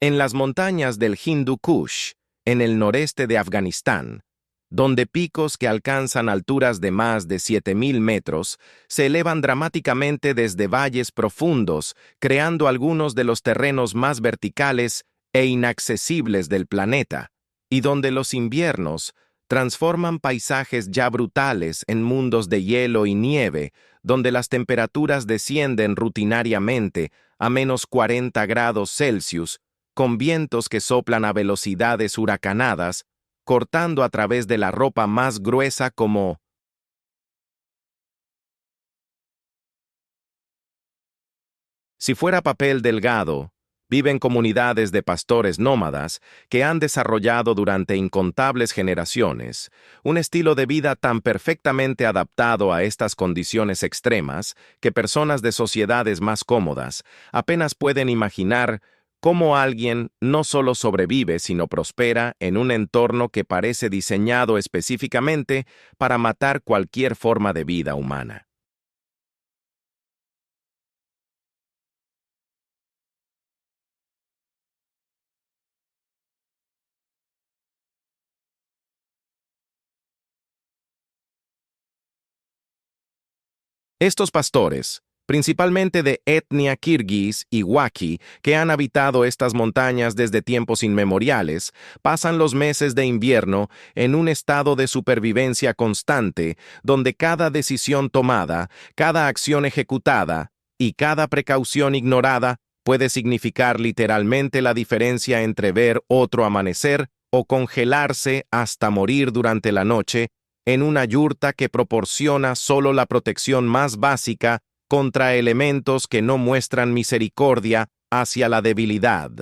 En las montañas del Hindu Kush, en el noreste de Afganistán, donde picos que alcanzan alturas de más de 7.000 metros se elevan dramáticamente desde valles profundos, creando algunos de los terrenos más verticales e inaccesibles del planeta, y donde los inviernos transforman paisajes ya brutales en mundos de hielo y nieve, donde las temperaturas descienden rutinariamente a menos 40 grados Celsius, con vientos que soplan a velocidades huracanadas, cortando a través de la ropa más gruesa como si fuera papel delgado. Viven comunidades de pastores nómadas que han desarrollado durante incontables generaciones un estilo de vida tan perfectamente adaptado a estas condiciones extremas que personas de sociedades más cómodas apenas pueden imaginar cómo alguien no solo sobrevive, sino prospera en un entorno que parece diseñado específicamente para matar cualquier forma de vida humana. Estos pastores, principalmente de etnia kirguís y waki, que han habitado estas montañas desde tiempos inmemoriales, pasan los meses de invierno en un estado de supervivencia constante, donde cada decisión tomada, cada acción ejecutada y cada precaución ignorada puede significar literalmente la diferencia entre ver otro amanecer o congelarse hasta morir durante la noche en una yurta que proporciona solo la protección más básica contra elementos que no muestran misericordia hacia la debilidad.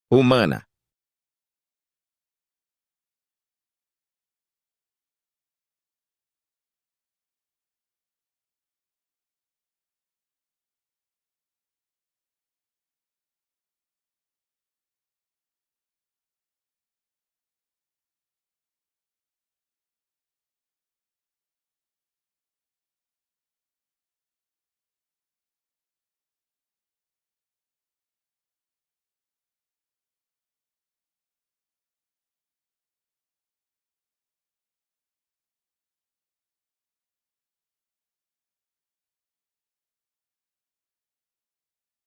Humana.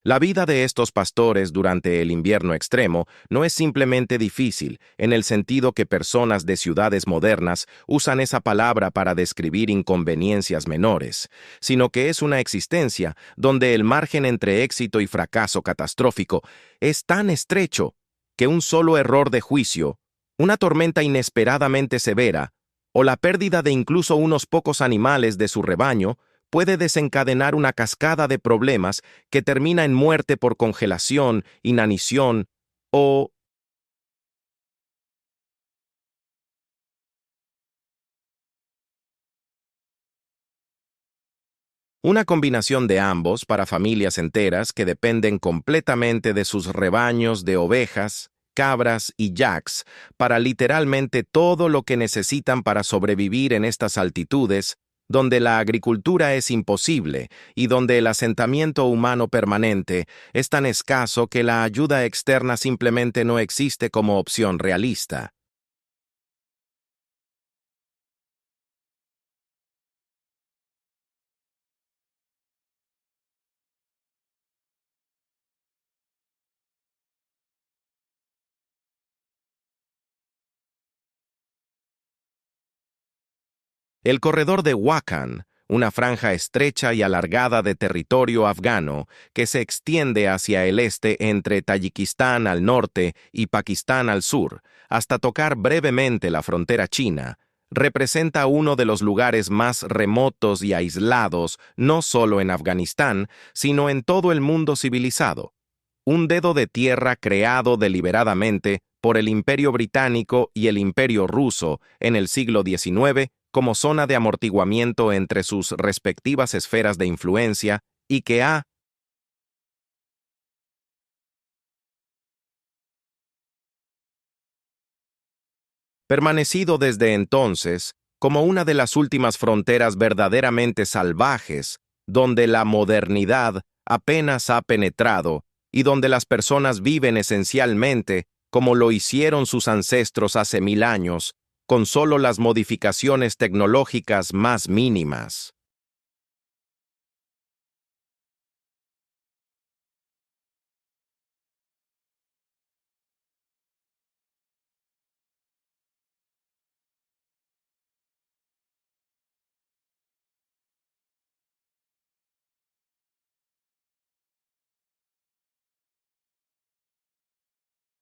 La vida de estos pastores durante el invierno extremo no es simplemente difícil, en el sentido que personas de ciudades modernas usan esa palabra para describir inconveniencias menores, sino que es una existencia donde el margen entre éxito y fracaso catastrófico es tan estrecho que un solo error de juicio, una tormenta inesperadamente severa, o la pérdida de incluso unos pocos animales de su rebaño puede desencadenar una cascada de problemas que termina en muerte por congelación, inanición o una combinación de ambos para familias enteras que dependen completamente de sus rebaños de ovejas, cabras y yaks para literalmente todo lo que necesitan para sobrevivir en estas altitudes, donde la agricultura es imposible y donde el asentamiento humano permanente es tan escaso que la ayuda externa simplemente no existe como opción realista. El corredor de Wakhan, una franja estrecha y alargada de territorio afgano que se extiende hacia el este entre Tayikistán al norte y Pakistán al sur, hasta tocar brevemente la frontera china, representa uno de los lugares más remotos y aislados no solo en Afganistán, sino en todo el mundo civilizado. Un dedo de tierra creado deliberadamente por el Imperio Británico y el Imperio Ruso en el siglo XIX como zona de amortiguamiento entre sus respectivas esferas de influencia y que ha permanecido desde entonces como una de las últimas fronteras verdaderamente salvajes donde la modernidad apenas ha penetrado y donde las personas viven esencialmente como lo hicieron sus ancestros hace 1000 años, con solo las modificaciones tecnológicas más mínimas.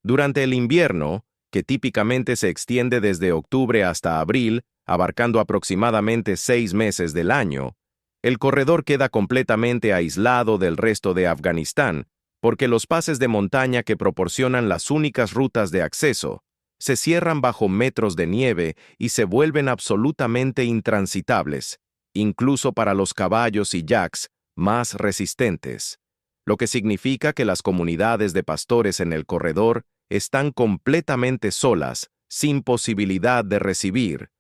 Durante el invierno, que típicamente se extiende desde octubre hasta abril, abarcando aproximadamente 6 meses del año, el corredor queda completamente aislado del resto de Afganistán, porque los pases de montaña que proporcionan las únicas rutas de acceso se cierran bajo metros de nieve y se vuelven absolutamente intransitables, incluso para los caballos y yaks más resistentes, lo que significa que las comunidades de pastores en el corredor están completamente solas, sin posibilidad de recibir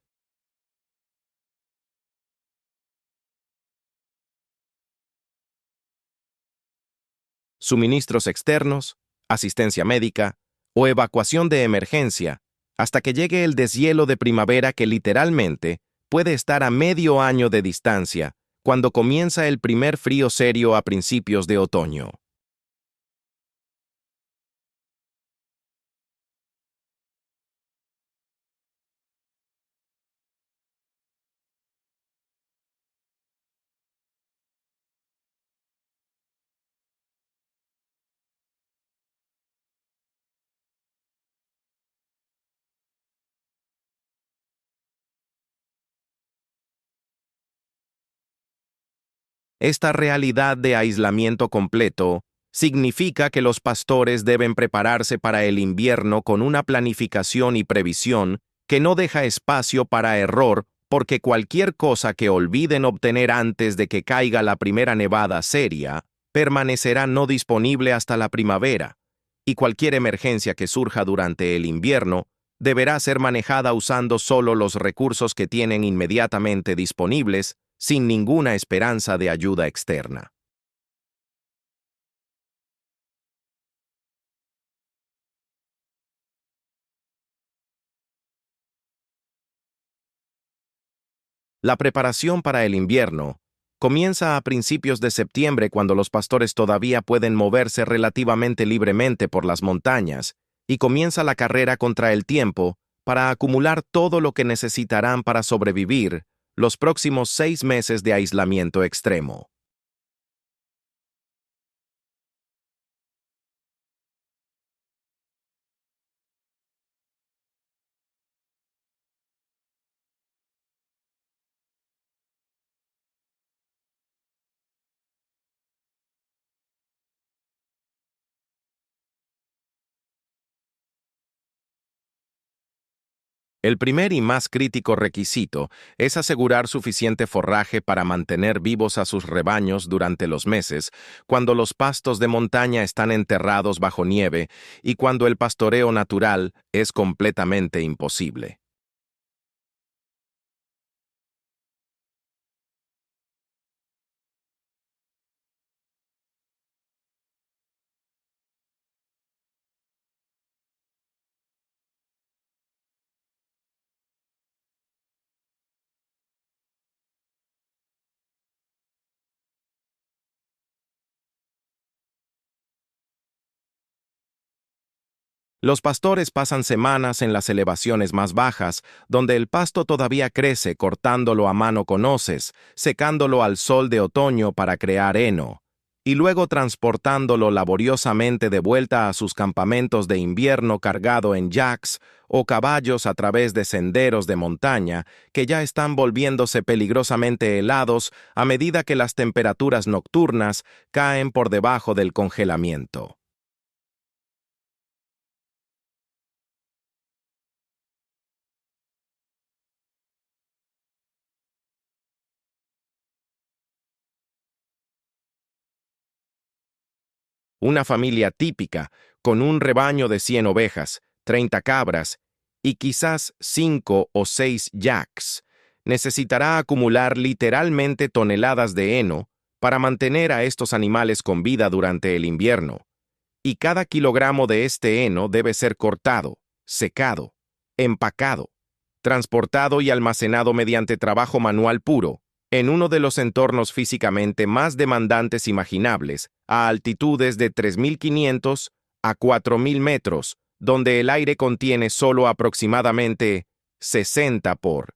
suministros externos, asistencia médica o evacuación de emergencia, hasta que llegue el deshielo de primavera que literalmente puede estar a medio año de distancia, cuando comienza el primer frío serio a principios de otoño. Esta realidad de aislamiento completo significa que los pastores deben prepararse para el invierno con una planificación y previsión que no deja espacio para error, porque cualquier cosa que olviden obtener antes de que caiga la primera nevada seria permanecerá no disponible hasta la primavera, y cualquier emergencia que surja durante el invierno deberá ser manejada usando solo los recursos que tienen inmediatamente disponibles, sin ninguna esperanza de ayuda externa. La preparación para el invierno comienza a principios de septiembre, cuando los pastores todavía pueden moverse relativamente libremente por las montañas, y comienza la carrera contra el tiempo para acumular todo lo que necesitarán para sobrevivir los próximos 6 meses de aislamiento extremo. El primer y más crítico requisito es asegurar suficiente forraje para mantener vivos a sus rebaños durante los meses cuando los pastos de montaña están enterrados bajo nieve y cuando el pastoreo natural es completamente imposible. Los pastores pasan semanas en las elevaciones más bajas, donde el pasto todavía crece, cortándolo a mano con hoces, secándolo al sol de otoño para crear heno, y luego transportándolo laboriosamente de vuelta a sus campamentos de invierno cargado en yaks o caballos a través de senderos de montaña que ya están volviéndose peligrosamente helados a medida que las temperaturas nocturnas caen por debajo del congelamiento. Una familia típica, con un rebaño de 100 ovejas, 30 cabras y quizás 5 o 6 yaks, necesitará acumular literalmente toneladas de heno para mantener a estos animales con vida durante el invierno, y cada kilogramo de este heno debe ser cortado, secado, empacado, transportado y almacenado mediante trabajo manual puro, en uno de los entornos físicamente más demandantes imaginables, a altitudes de 3.500 a 4.000 metros, donde el aire contiene solo aproximadamente 60 por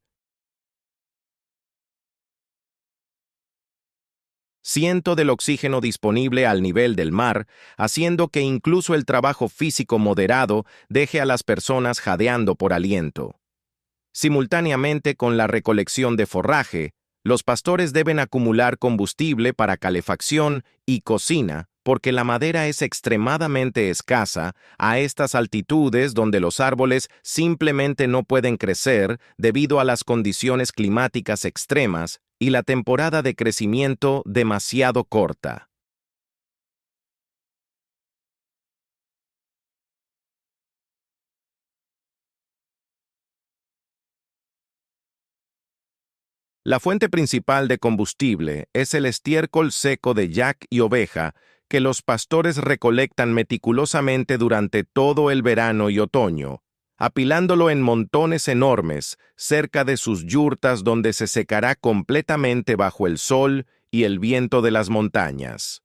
ciento del oxígeno disponible al nivel del mar, haciendo que incluso el trabajo físico moderado deje a las personas jadeando por aliento. Simultáneamente con la recolección de forraje, los pastores deben acumular combustible para calefacción y cocina, porque la madera es extremadamente escasa a estas altitudes donde los árboles simplemente no pueden crecer debido a las condiciones climáticas extremas y la temporada de crecimiento demasiado corta. La fuente principal de combustible es el estiércol seco de yak y oveja que los pastores recolectan meticulosamente durante todo el verano y otoño, apilándolo en montones enormes cerca de sus yurtas donde se secará completamente bajo el sol y el viento de las montañas.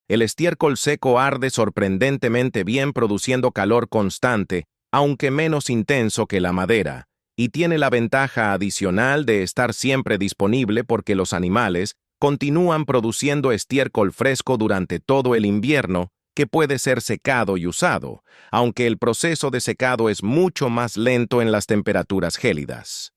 El estiércol seco arde sorprendentemente bien produciendo calor constante, aunque menos intenso que la madera, y tiene la ventaja adicional de estar siempre disponible porque los animales continúan produciendo estiércol fresco durante todo el invierno, que puede ser secado y usado, aunque el proceso de secado es mucho más lento en las temperaturas gélidas.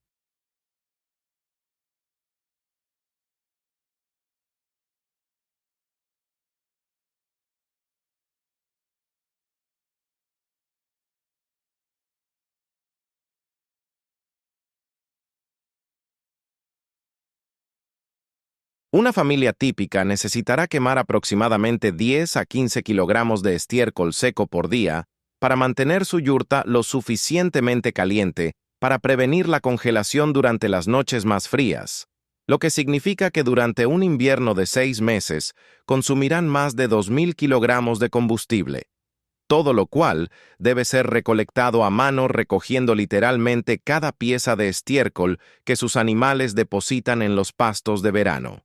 Una familia típica necesitará quemar aproximadamente 10 a 15 kilogramos de estiércol seco por día para mantener su yurta lo suficientemente caliente para prevenir la congelación durante las noches más frías, lo que significa que durante un invierno de 6 meses consumirán más de 2.000 kilogramos de combustible, todo lo cual debe ser recolectado a mano recogiendo literalmente cada pieza de estiércol que sus animales depositan en los pastos de verano.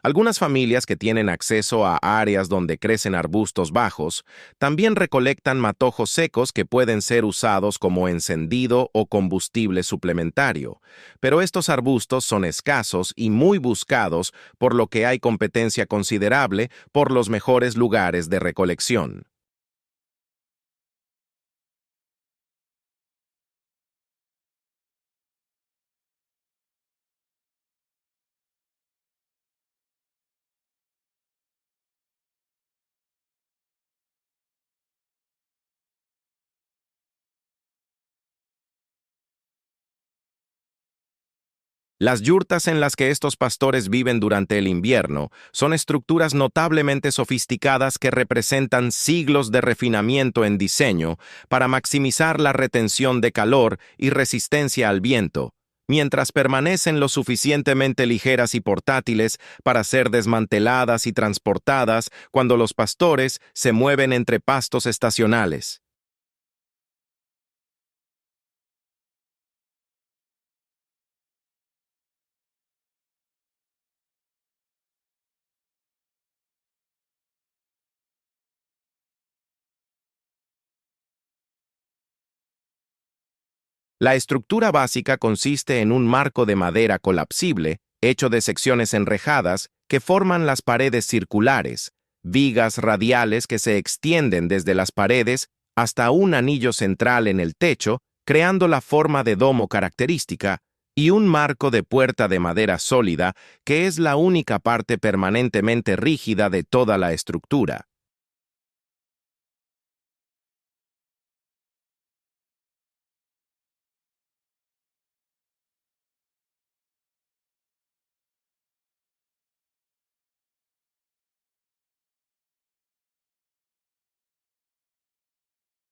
Algunas familias que tienen acceso a áreas donde crecen arbustos bajos también recolectan matojos secos que pueden ser usados como encendido o combustible suplementario, pero estos arbustos son escasos y muy buscados, por lo que hay competencia considerable por los mejores lugares de recolección. Las yurtas en las que estos pastores viven durante el invierno son estructuras notablemente sofisticadas que representan siglos de refinamiento en diseño para maximizar la retención de calor y resistencia al viento, mientras permanecen lo suficientemente ligeras y portátiles para ser desmanteladas y transportadas cuando los pastores se mueven entre pastos estacionales. La estructura básica consiste en un marco de madera colapsible, hecho de secciones enrejadas que forman las paredes circulares, vigas radiales que se extienden desde las paredes hasta un anillo central en el techo, creando la forma de domo característica, y un marco de puerta de madera sólida que es la única parte permanentemente rígida de toda la estructura.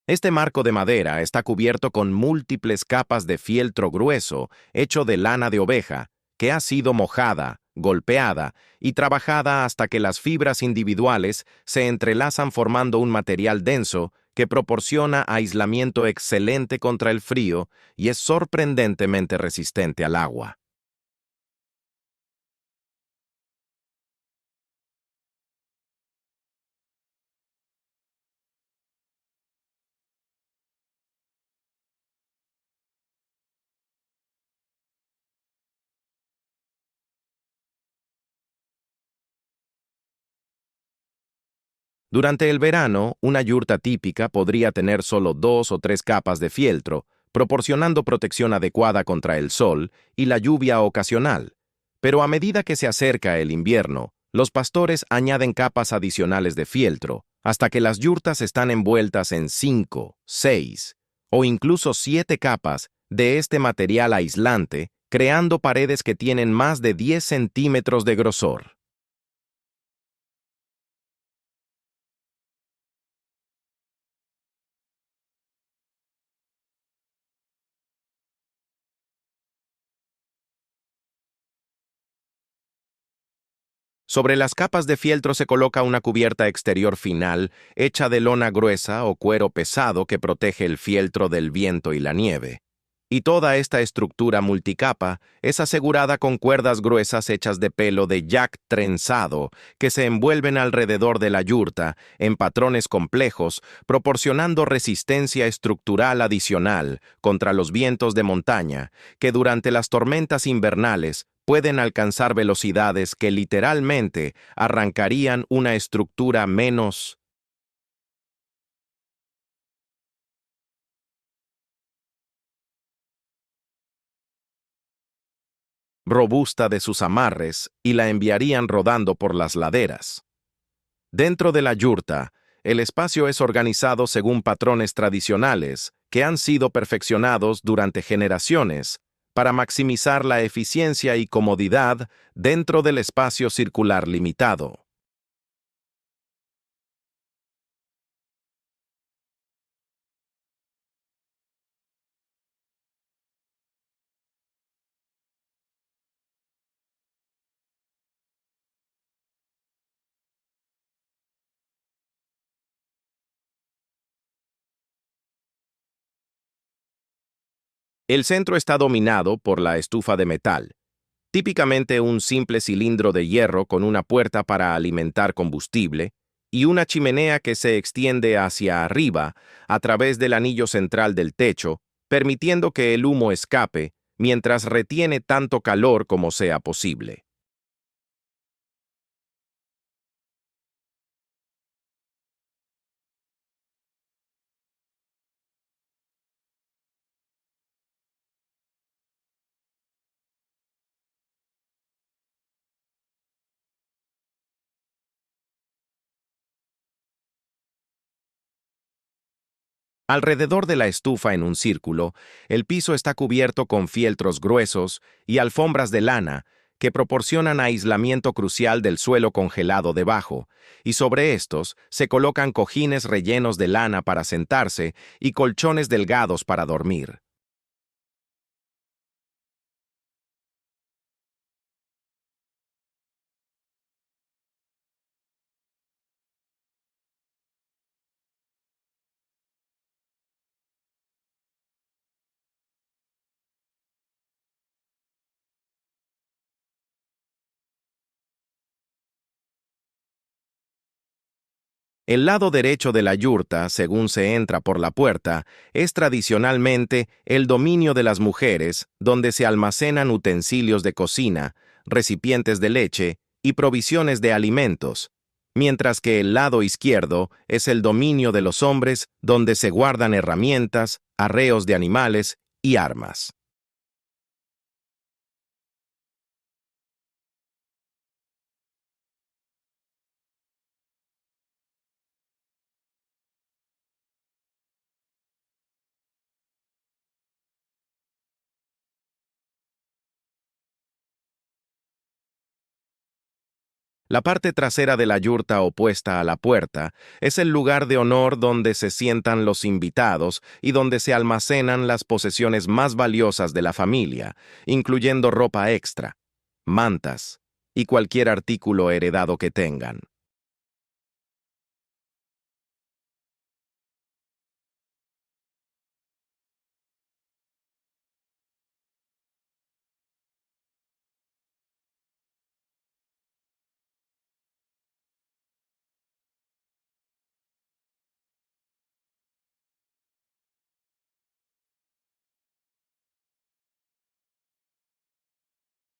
Este marco de madera está cubierto con múltiples capas de fieltro grueso hecho de lana de oveja, que ha sido mojada, golpeada y trabajada hasta que las fibras individuales se entrelazan formando un material denso que proporciona aislamiento excelente contra el frío y es sorprendentemente resistente al agua. Durante el verano, una yurta típica podría tener solo 2 o 3 capas de fieltro, proporcionando protección adecuada contra el sol y la lluvia ocasional. Pero a medida que se acerca el invierno, los pastores añaden capas adicionales de fieltro, hasta que las yurtas están envueltas en 5, 6 o incluso 7 capas de este material aislante, creando paredes que tienen más de 10 centímetros de grosor. Sobre las capas de fieltro se coloca una cubierta exterior final hecha de lona gruesa o cuero pesado que protege el fieltro del viento y la nieve. Y toda esta estructura multicapa es asegurada con cuerdas gruesas hechas de pelo de yak trenzado que se envuelven alrededor de la yurta en patrones complejos, proporcionando resistencia estructural adicional contra los vientos de montaña que durante las tormentas invernales pueden alcanzar velocidades que literalmente arrancarían una estructura menos robusta de sus amarres y la enviarían rodando por las laderas. Dentro de la yurta, el espacio es organizado según patrones tradicionales que han sido perfeccionados durante generaciones para maximizar la eficiencia y comodidad dentro del espacio circular limitado. El centro está dominado por la estufa de metal, típicamente un simple cilindro de hierro con una puerta para alimentar combustible y una chimenea que se extiende hacia arriba a través del anillo central del techo, permitiendo que el humo escape mientras retiene tanto calor como sea posible. Alrededor de la estufa en un círculo, el piso está cubierto con fieltros gruesos y alfombras de lana que proporcionan aislamiento crucial del suelo congelado debajo, y sobre estos se colocan cojines rellenos de lana para sentarse y colchones delgados para dormir. El lado derecho de la yurta, según se entra por la puerta, es tradicionalmente el dominio de las mujeres, donde se almacenan utensilios de cocina, recipientes de leche y provisiones de alimentos, mientras que el lado izquierdo es el dominio de los hombres, donde se guardan herramientas, arreos de animales y armas. La parte trasera de la yurta opuesta a la puerta es el lugar de honor donde se sientan los invitados y donde se almacenan las posesiones más valiosas de la familia, incluyendo ropa extra, mantas y cualquier artículo heredado que tengan.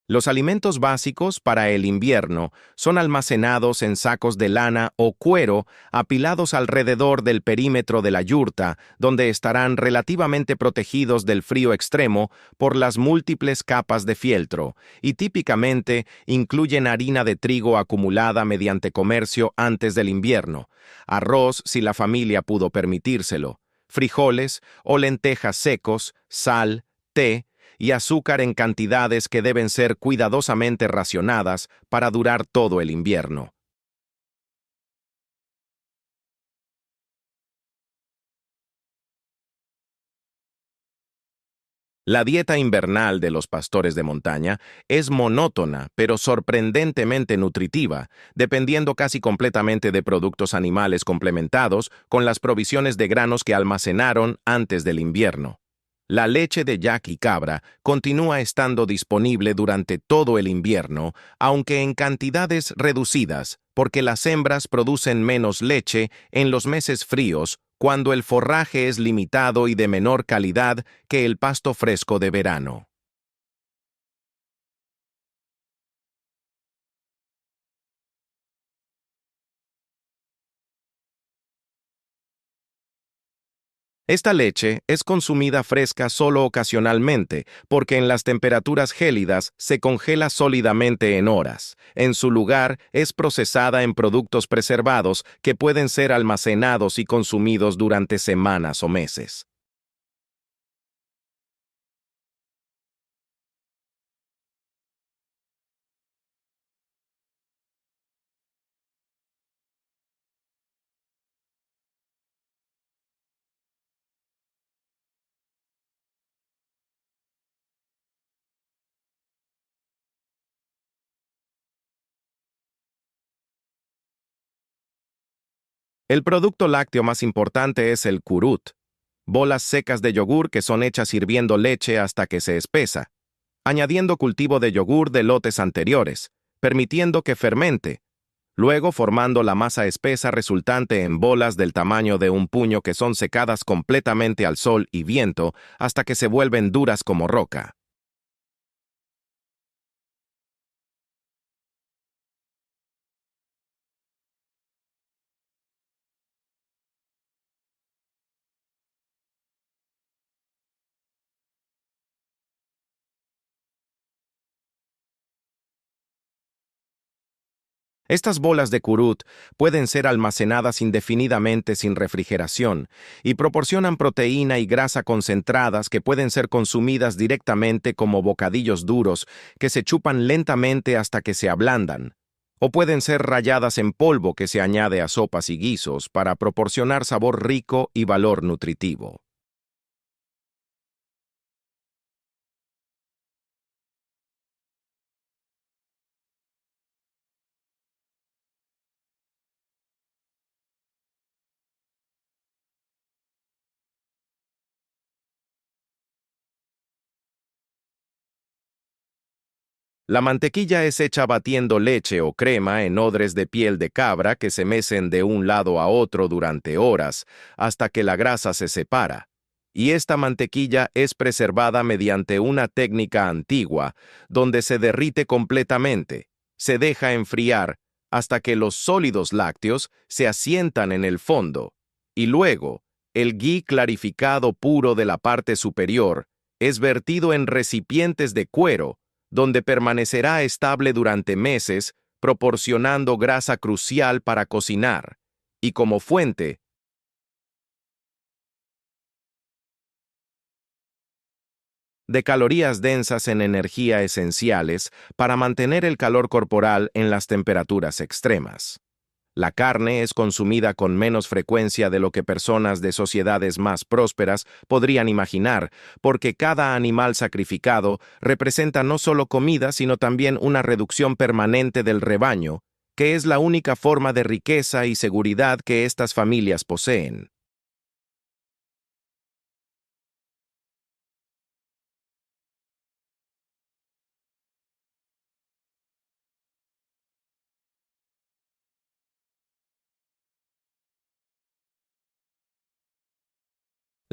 Los alimentos básicos para el invierno son almacenados en sacos de lana o cuero apilados alrededor del perímetro de la yurta, donde estarán relativamente protegidos del frío extremo por las múltiples capas de fieltro, y típicamente incluyen harina de trigo acumulada mediante comercio antes del invierno, arroz si la familia pudo permitírselo, frijoles o lentejas secos, sal, té, y azúcar en cantidades que deben ser cuidadosamente racionadas para durar todo el invierno. La dieta invernal de los pastores de montaña es monótona, pero sorprendentemente nutritiva, dependiendo casi completamente de productos animales complementados con las provisiones de granos que almacenaron antes del invierno. La leche de yak y cabra continúa estando disponible durante todo el invierno, aunque en cantidades reducidas, porque las hembras producen menos leche en los meses fríos cuando el forraje es limitado y de menor calidad que el pasto fresco de verano. Esta leche es consumida fresca solo ocasionalmente, porque en las temperaturas gélidas se congela sólidamente en horas. En su lugar, es procesada en productos preservados que pueden ser almacenados y consumidos durante semanas o meses. El producto lácteo más importante es el curut, bolas secas de yogur que son hechas hirviendo leche hasta que se espesa, añadiendo cultivo de yogur de lotes anteriores, permitiendo que fermente, luego formando la masa espesa resultante en bolas del tamaño de un puño que son secadas completamente al sol y viento hasta que se vuelven duras como roca. Estas bolas de curut pueden ser almacenadas indefinidamente sin refrigeración y proporcionan proteína y grasa concentradas que pueden ser consumidas directamente como bocadillos duros que se chupan lentamente hasta que se ablandan, o pueden ser ralladas en polvo que se añade a sopas y guisos para proporcionar sabor rico y valor nutritivo. La mantequilla es hecha batiendo leche o crema en odres de piel de cabra que se mecen de un lado a otro durante horas hasta que la grasa se separa. Y esta mantequilla es preservada mediante una técnica antigua donde se derrite completamente, se deja enfriar hasta que los sólidos lácteos se asientan en el fondo, y luego el ghee clarificado puro de la parte superior es vertido en recipientes de cuero donde permanecerá estable durante meses, proporcionando grasa crucial para cocinar, y como fuente, de calorías densas en energía esenciales para mantener el calor corporal en las temperaturas extremas. La carne es consumida con menos frecuencia de lo que personas de sociedades más prósperas podrían imaginar, porque cada animal sacrificado representa no solo comida, sino también una reducción permanente del rebaño, que es la única forma de riqueza y seguridad que estas familias poseen.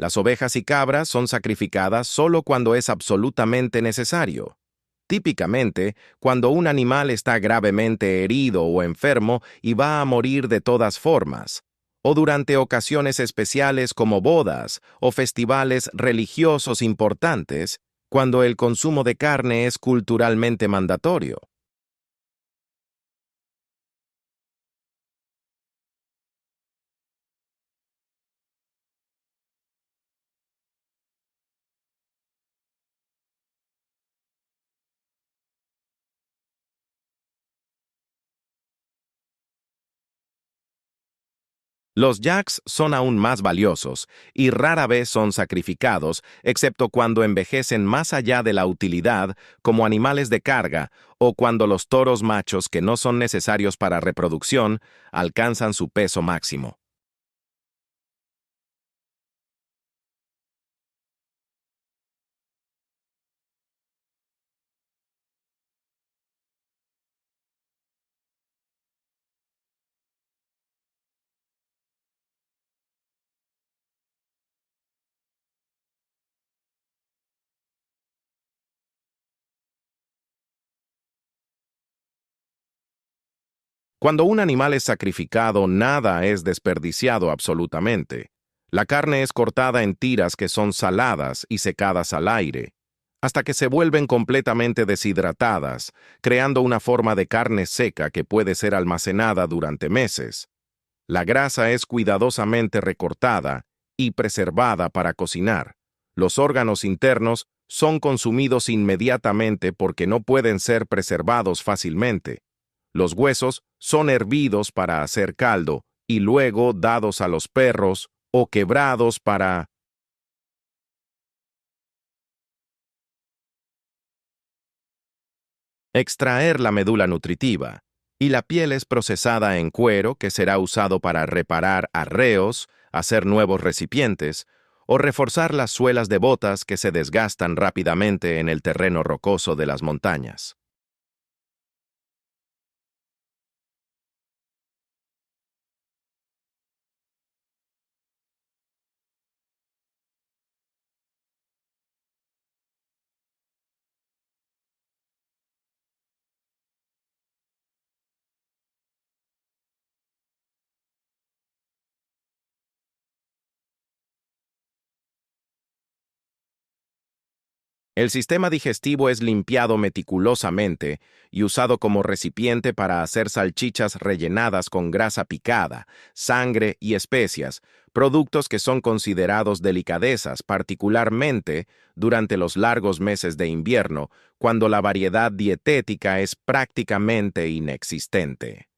Las ovejas y cabras son sacrificadas solo cuando es absolutamente necesario. Típicamente, cuando un animal está gravemente herido o enfermo y va a morir de todas formas, o durante ocasiones especiales como bodas o festivales religiosos importantes, cuando el consumo de carne es culturalmente mandatorio. Los yaks son aún más valiosos y rara vez son sacrificados, excepto cuando envejecen más allá de la utilidad como animales de carga o cuando los toros machos que no son necesarios para reproducción alcanzan su peso máximo. Cuando un animal es sacrificado, nada es desperdiciado absolutamente. La carne es cortada en tiras que son saladas y secadas al aire, hasta que se vuelven completamente deshidratadas, creando una forma de carne seca que puede ser almacenada durante meses. La grasa es cuidadosamente recortada y preservada para cocinar. Los órganos internos son consumidos inmediatamente porque no pueden ser preservados fácilmente. Los huesos son hervidos para hacer caldo y luego dados a los perros o quebrados para extraer la médula nutritiva, y la piel es procesada en cuero que será usado para reparar arreos, hacer nuevos recipientes o reforzar las suelas de botas que se desgastan rápidamente en el terreno rocoso de las montañas. El sistema digestivo es limpiado meticulosamente y usado como recipiente para hacer salchichas rellenadas con grasa picada, sangre y especias, productos que son considerados delicadezas, particularmente durante los largos meses de invierno, cuando la variedad dietética es prácticamente inexistente.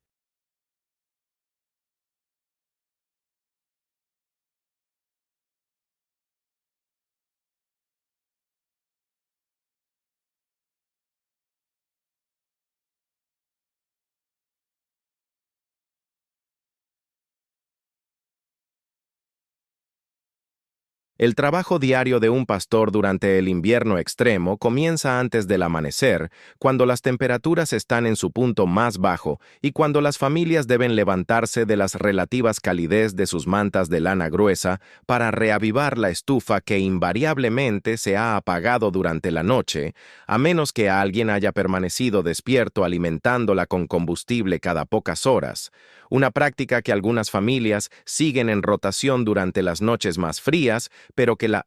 El trabajo diario de un pastor durante el invierno extremo comienza antes del amanecer, cuando las temperaturas están en su punto más bajo y cuando las familias deben levantarse de las relativas calidez de sus mantas de lana gruesa para reavivar la estufa que invariablemente se ha apagado durante la noche, a menos que alguien haya permanecido despierto alimentándola con combustible cada pocas horas, una práctica que algunas familias siguen en rotación durante las noches más frías, pero que la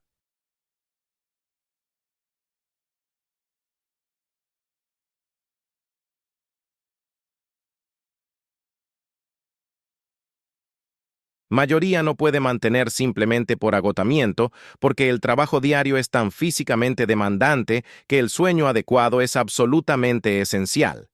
Mayoría no puede mantener simplemente por agotamiento, porque el trabajo diario es tan físicamente demandante que el sueño adecuado es absolutamente esencial.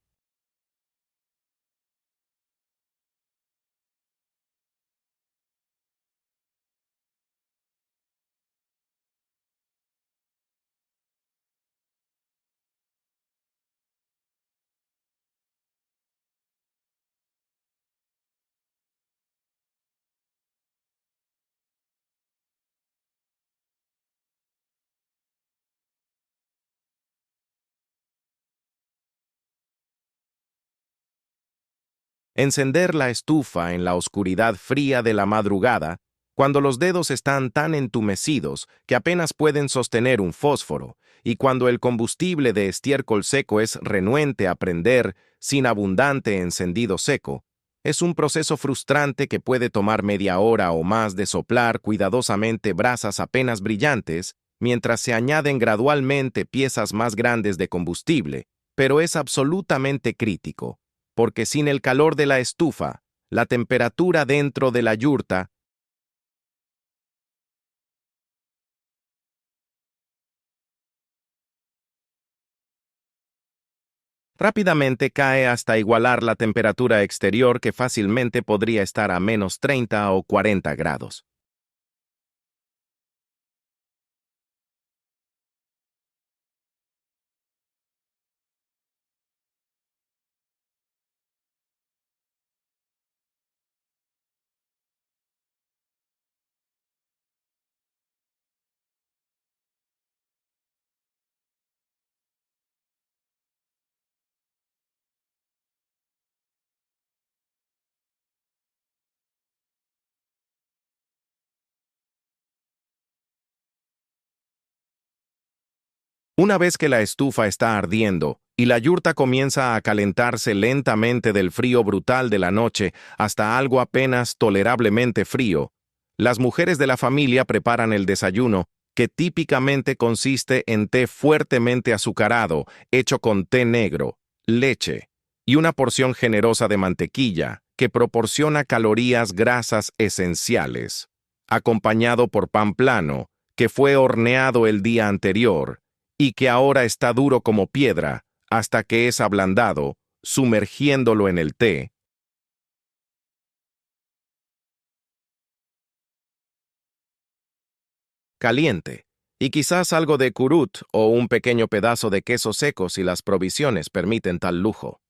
Encender la estufa en la oscuridad fría de la madrugada, cuando los dedos están tan entumecidos que apenas pueden sostener un fósforo, y cuando el combustible de estiércol seco es renuente a prender sin abundante encendido seco, es un proceso frustrante que puede tomar media hora o más de soplar cuidadosamente brasas apenas brillantes, mientras se añaden gradualmente piezas más grandes de combustible, pero es absolutamente crítico porque sin el calor de la estufa, la temperatura dentro de la yurta rápidamente cae hasta igualar la temperatura exterior que fácilmente podría estar a menos 30 o 40 grados. Una vez que la estufa está ardiendo y la yurta comienza a calentarse lentamente del frío brutal de la noche hasta algo apenas tolerablemente frío, las mujeres de la familia preparan el desayuno, que típicamente consiste en té fuertemente azucarado, hecho con té negro, leche y una porción generosa de mantequilla, que proporciona calorías grasas esenciales, acompañado por pan plano, que fue horneado el día anterior y que ahora está duro como piedra hasta que es ablandado, sumergiéndolo en el té caliente, y quizás algo de curut o un pequeño pedazo de queso seco si las provisiones permiten tal lujo.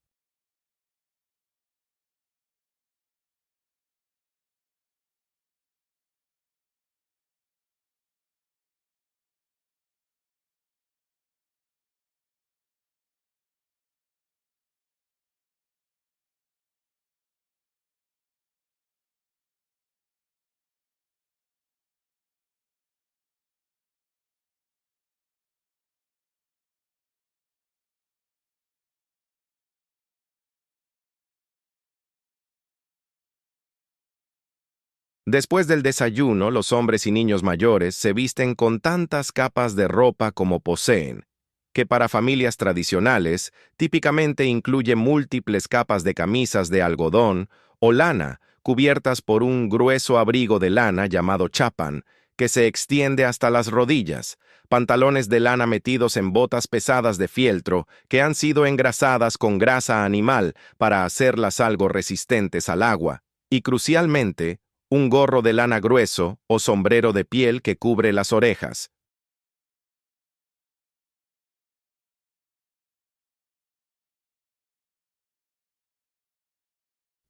Después del desayuno, los hombres y niños mayores se visten con tantas capas de ropa como poseen, que para familias tradicionales típicamente incluye múltiples capas de camisas de algodón o lana, cubiertas por un grueso abrigo de lana llamado chapan, que se extiende hasta las rodillas, pantalones de lana metidos en botas pesadas de fieltro que han sido engrasadas con grasa animal para hacerlas algo resistentes al agua, y crucialmente, un gorro de lana grueso o sombrero de piel que cubre las orejas,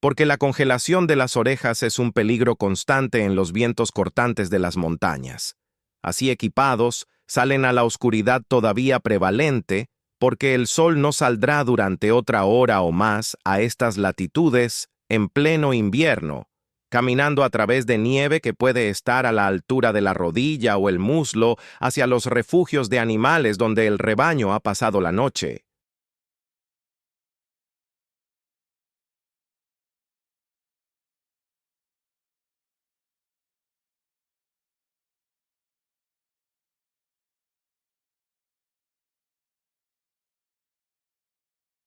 porque la congelación de las orejas es un peligro constante en los vientos cortantes de las montañas. Así equipados, salen a la oscuridad todavía prevalente, porque el sol no saldrá durante otra hora o más a estas latitudes en pleno invierno, caminando a través de nieve que puede estar a la altura de la rodilla o el muslo hacia los refugios de animales donde el rebaño ha pasado la noche.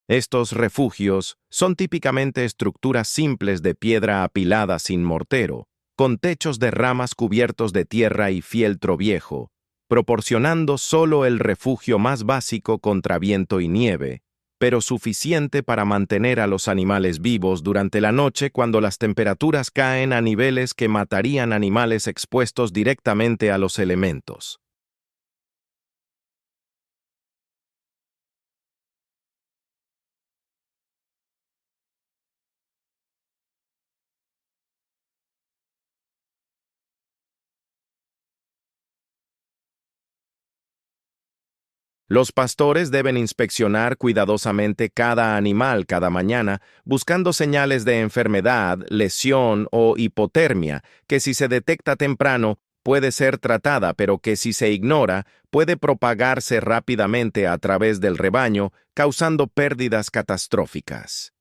Estos refugios son típicamente estructuras simples de piedra apilada sin mortero, con techos de ramas cubiertos de tierra y fieltro viejo, proporcionando solo el refugio más básico contra viento y nieve, pero suficiente para mantener a los animales vivos durante la noche cuando las temperaturas caen a niveles que matarían animales expuestos directamente a los elementos. Los pastores deben inspeccionar cuidadosamente cada animal cada mañana, buscando señales de enfermedad, lesión o hipotermia, que si se detecta temprano puede ser tratada, pero que si se ignora puede propagarse rápidamente a través del rebaño, causando pérdidas catastróficas.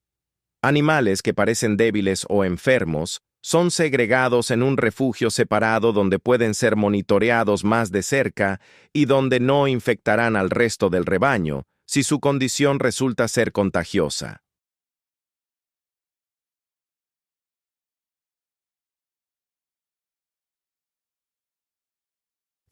Animales que parecen débiles o enfermos son segregados en un refugio separado donde pueden ser monitoreados más de cerca y donde no infectarán al resto del rebaño si su condición resulta ser contagiosa.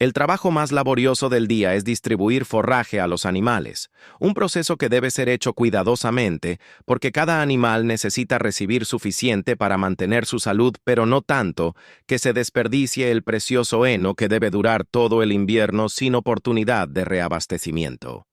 El trabajo más laborioso del día es distribuir forraje a los animales, un proceso que debe ser hecho cuidadosamente porque cada animal necesita recibir suficiente para mantener su salud, pero no tanto que se desperdicie el precioso heno que debe durar todo el invierno sin oportunidad de reabastecimiento.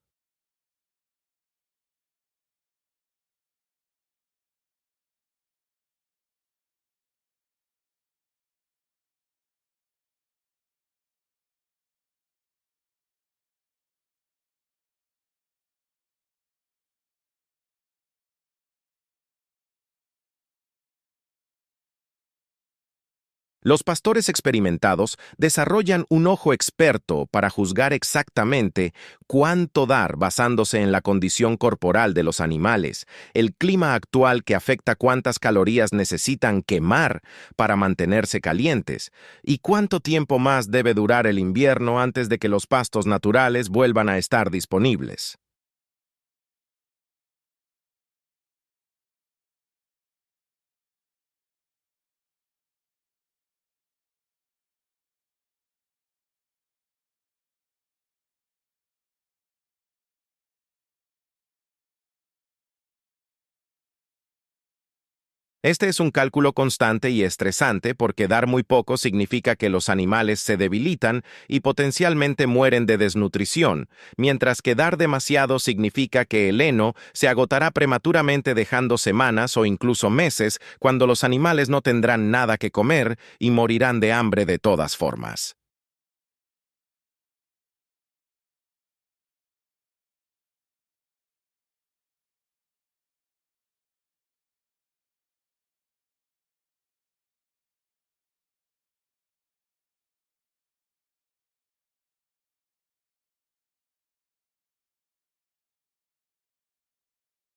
Los pastores experimentados desarrollan un ojo experto para juzgar exactamente cuánto dar basándose en la condición corporal de los animales, el clima actual que afecta cuántas calorías necesitan quemar para mantenerse calientes y cuánto tiempo más debe durar el invierno antes de que los pastos naturales vuelvan a estar disponibles. Este es un cálculo constante y estresante porque dar muy poco significa que los animales se debilitan y potencialmente mueren de desnutrición, mientras que dar demasiado significa que el heno se agotará prematuramente dejando semanas o incluso meses cuando los animales no tendrán nada que comer y morirán de hambre de todas formas.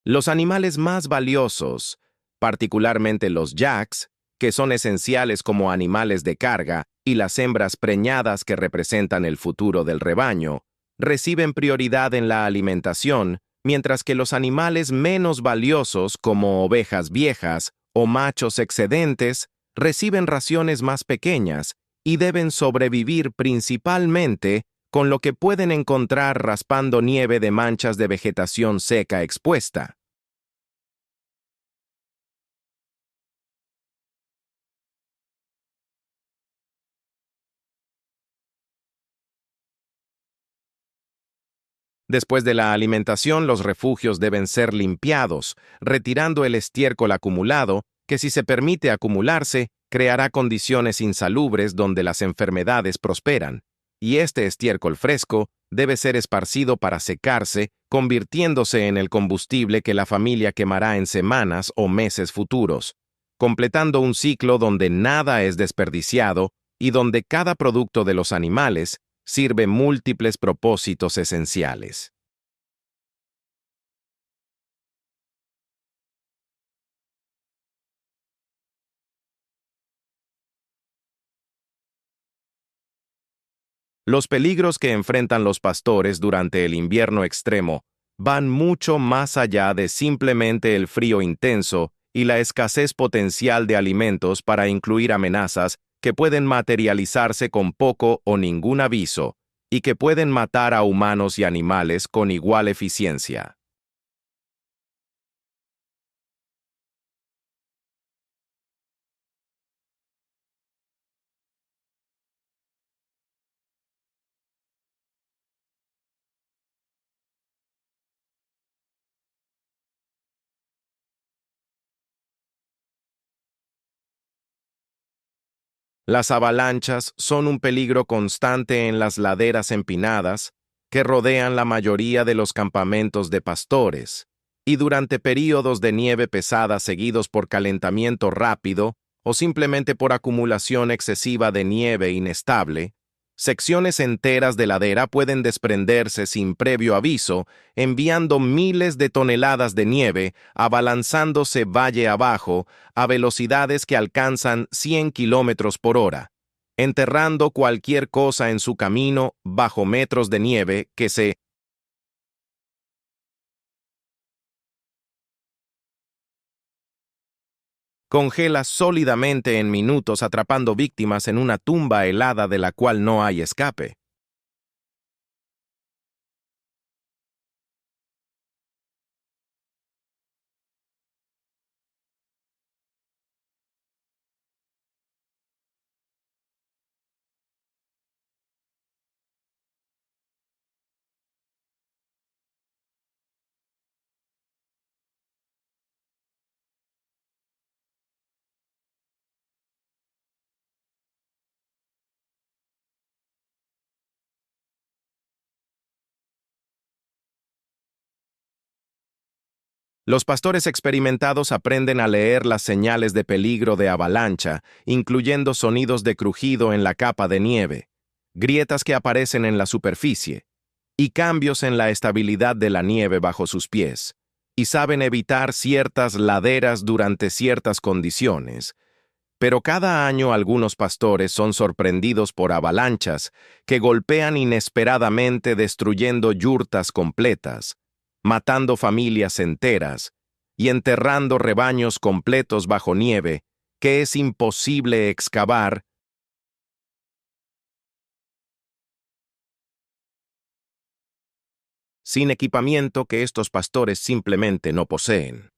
Los animales más valiosos, particularmente los yaks, que son esenciales como animales de carga, y las hembras preñadas que representan el futuro del rebaño, reciben prioridad en la alimentación, mientras que los animales menos valiosos como ovejas viejas o machos excedentes reciben raciones más pequeñas y deben sobrevivir principalmente con lo que pueden encontrar raspando nieve de manchas de vegetación seca expuesta. Después de la alimentación, los refugios deben ser limpiados, retirando el estiércol acumulado, que si se permite acumularse, creará condiciones insalubres donde las enfermedades prosperan. Y este estiércol fresco debe ser esparcido para secarse, convirtiéndose en el combustible que la familia quemará en semanas o meses futuros, completando un ciclo donde nada es desperdiciado y donde cada producto de los animales sirve múltiples propósitos esenciales. Los peligros que enfrentan los pastores durante el invierno extremo van mucho más allá de simplemente el frío intenso y la escasez potencial de alimentos para incluir amenazas que pueden materializarse con poco o ningún aviso y que pueden matar a humanos y animales con igual eficiencia. Las avalanchas son un peligro constante en las laderas empinadas que rodean la mayoría de los campamentos de pastores, y durante períodos de nieve pesada seguidos por calentamiento rápido o simplemente por acumulación excesiva de nieve inestable, secciones enteras de ladera pueden desprenderse sin previo aviso, enviando miles de toneladas de nieve abalanzándose valle abajo a velocidades que alcanzan 100 kilómetros por hora, enterrando cualquier cosa en su camino bajo metros de nieve que se congela sólidamente en minutos, atrapando víctimas en una tumba helada de la cual no hay escape. Los pastores experimentados aprenden a leer las señales de peligro de avalancha, incluyendo sonidos de crujido en la capa de nieve, grietas que aparecen en la superficie, y cambios en la estabilidad de la nieve bajo sus pies, y saben evitar ciertas laderas durante ciertas condiciones. Pero cada año algunos pastores son sorprendidos por avalanchas que golpean inesperadamente, destruyendo yurtas completas, matando familias enteras y enterrando rebaños completos bajo nieve que es imposible excavar sin equipamiento que estos pastores simplemente no poseen.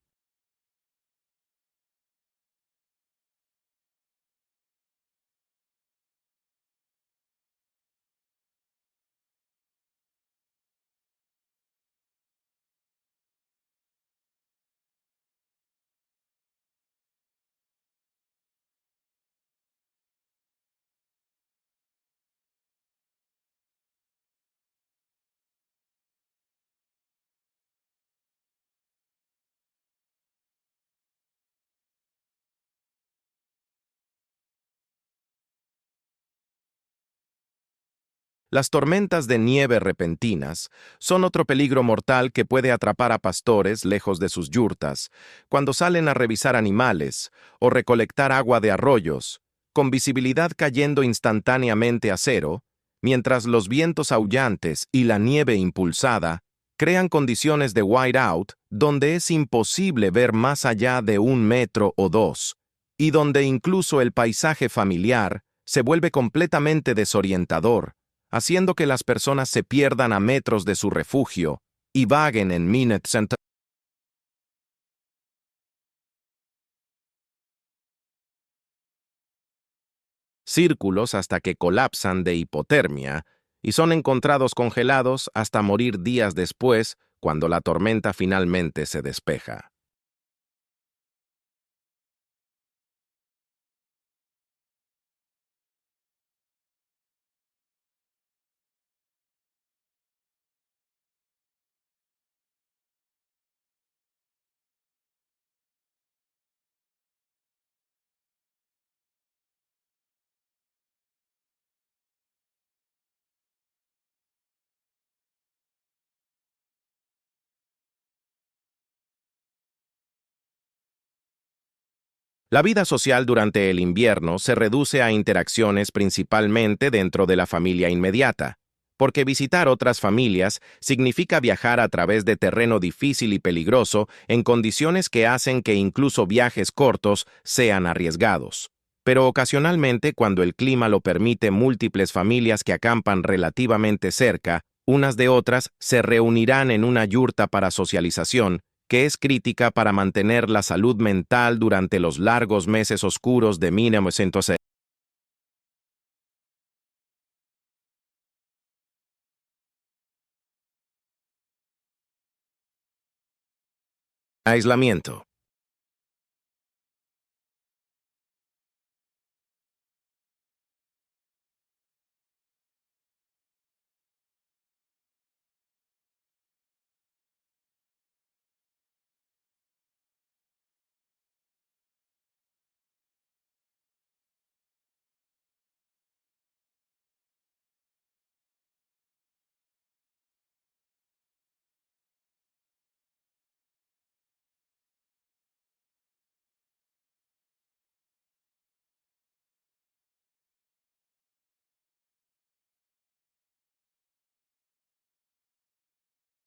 Las tormentas de nieve repentinas son otro peligro mortal que puede atrapar a pastores lejos de sus yurtas, cuando salen a revisar animales o recolectar agua de arroyos, con visibilidad cayendo instantáneamente a cero, mientras los vientos aullantes y la nieve impulsada crean condiciones de whiteout donde es imposible ver más allá de 1 metro o 2, y donde incluso el paisaje familiar se vuelve completamente desorientador, haciendo que las personas se pierdan a metros de su refugio y vaguen en círculos hasta que colapsan de hipotermia y son encontrados congelados hasta morir días después cuando la tormenta finalmente se despeja. La vida social durante el invierno se reduce a interacciones principalmente dentro de la familia inmediata, porque visitar otras familias significa viajar a través de terreno difícil y peligroso en condiciones que hacen que incluso viajes cortos sean arriesgados. Pero ocasionalmente, cuando el clima lo permite, múltiples familias que acampan relativamente cerca, unas de otras, se reunirán en una yurta para socialización, que es crítica para mantener la salud mental durante los largos meses oscuros de 1900. Aislamiento.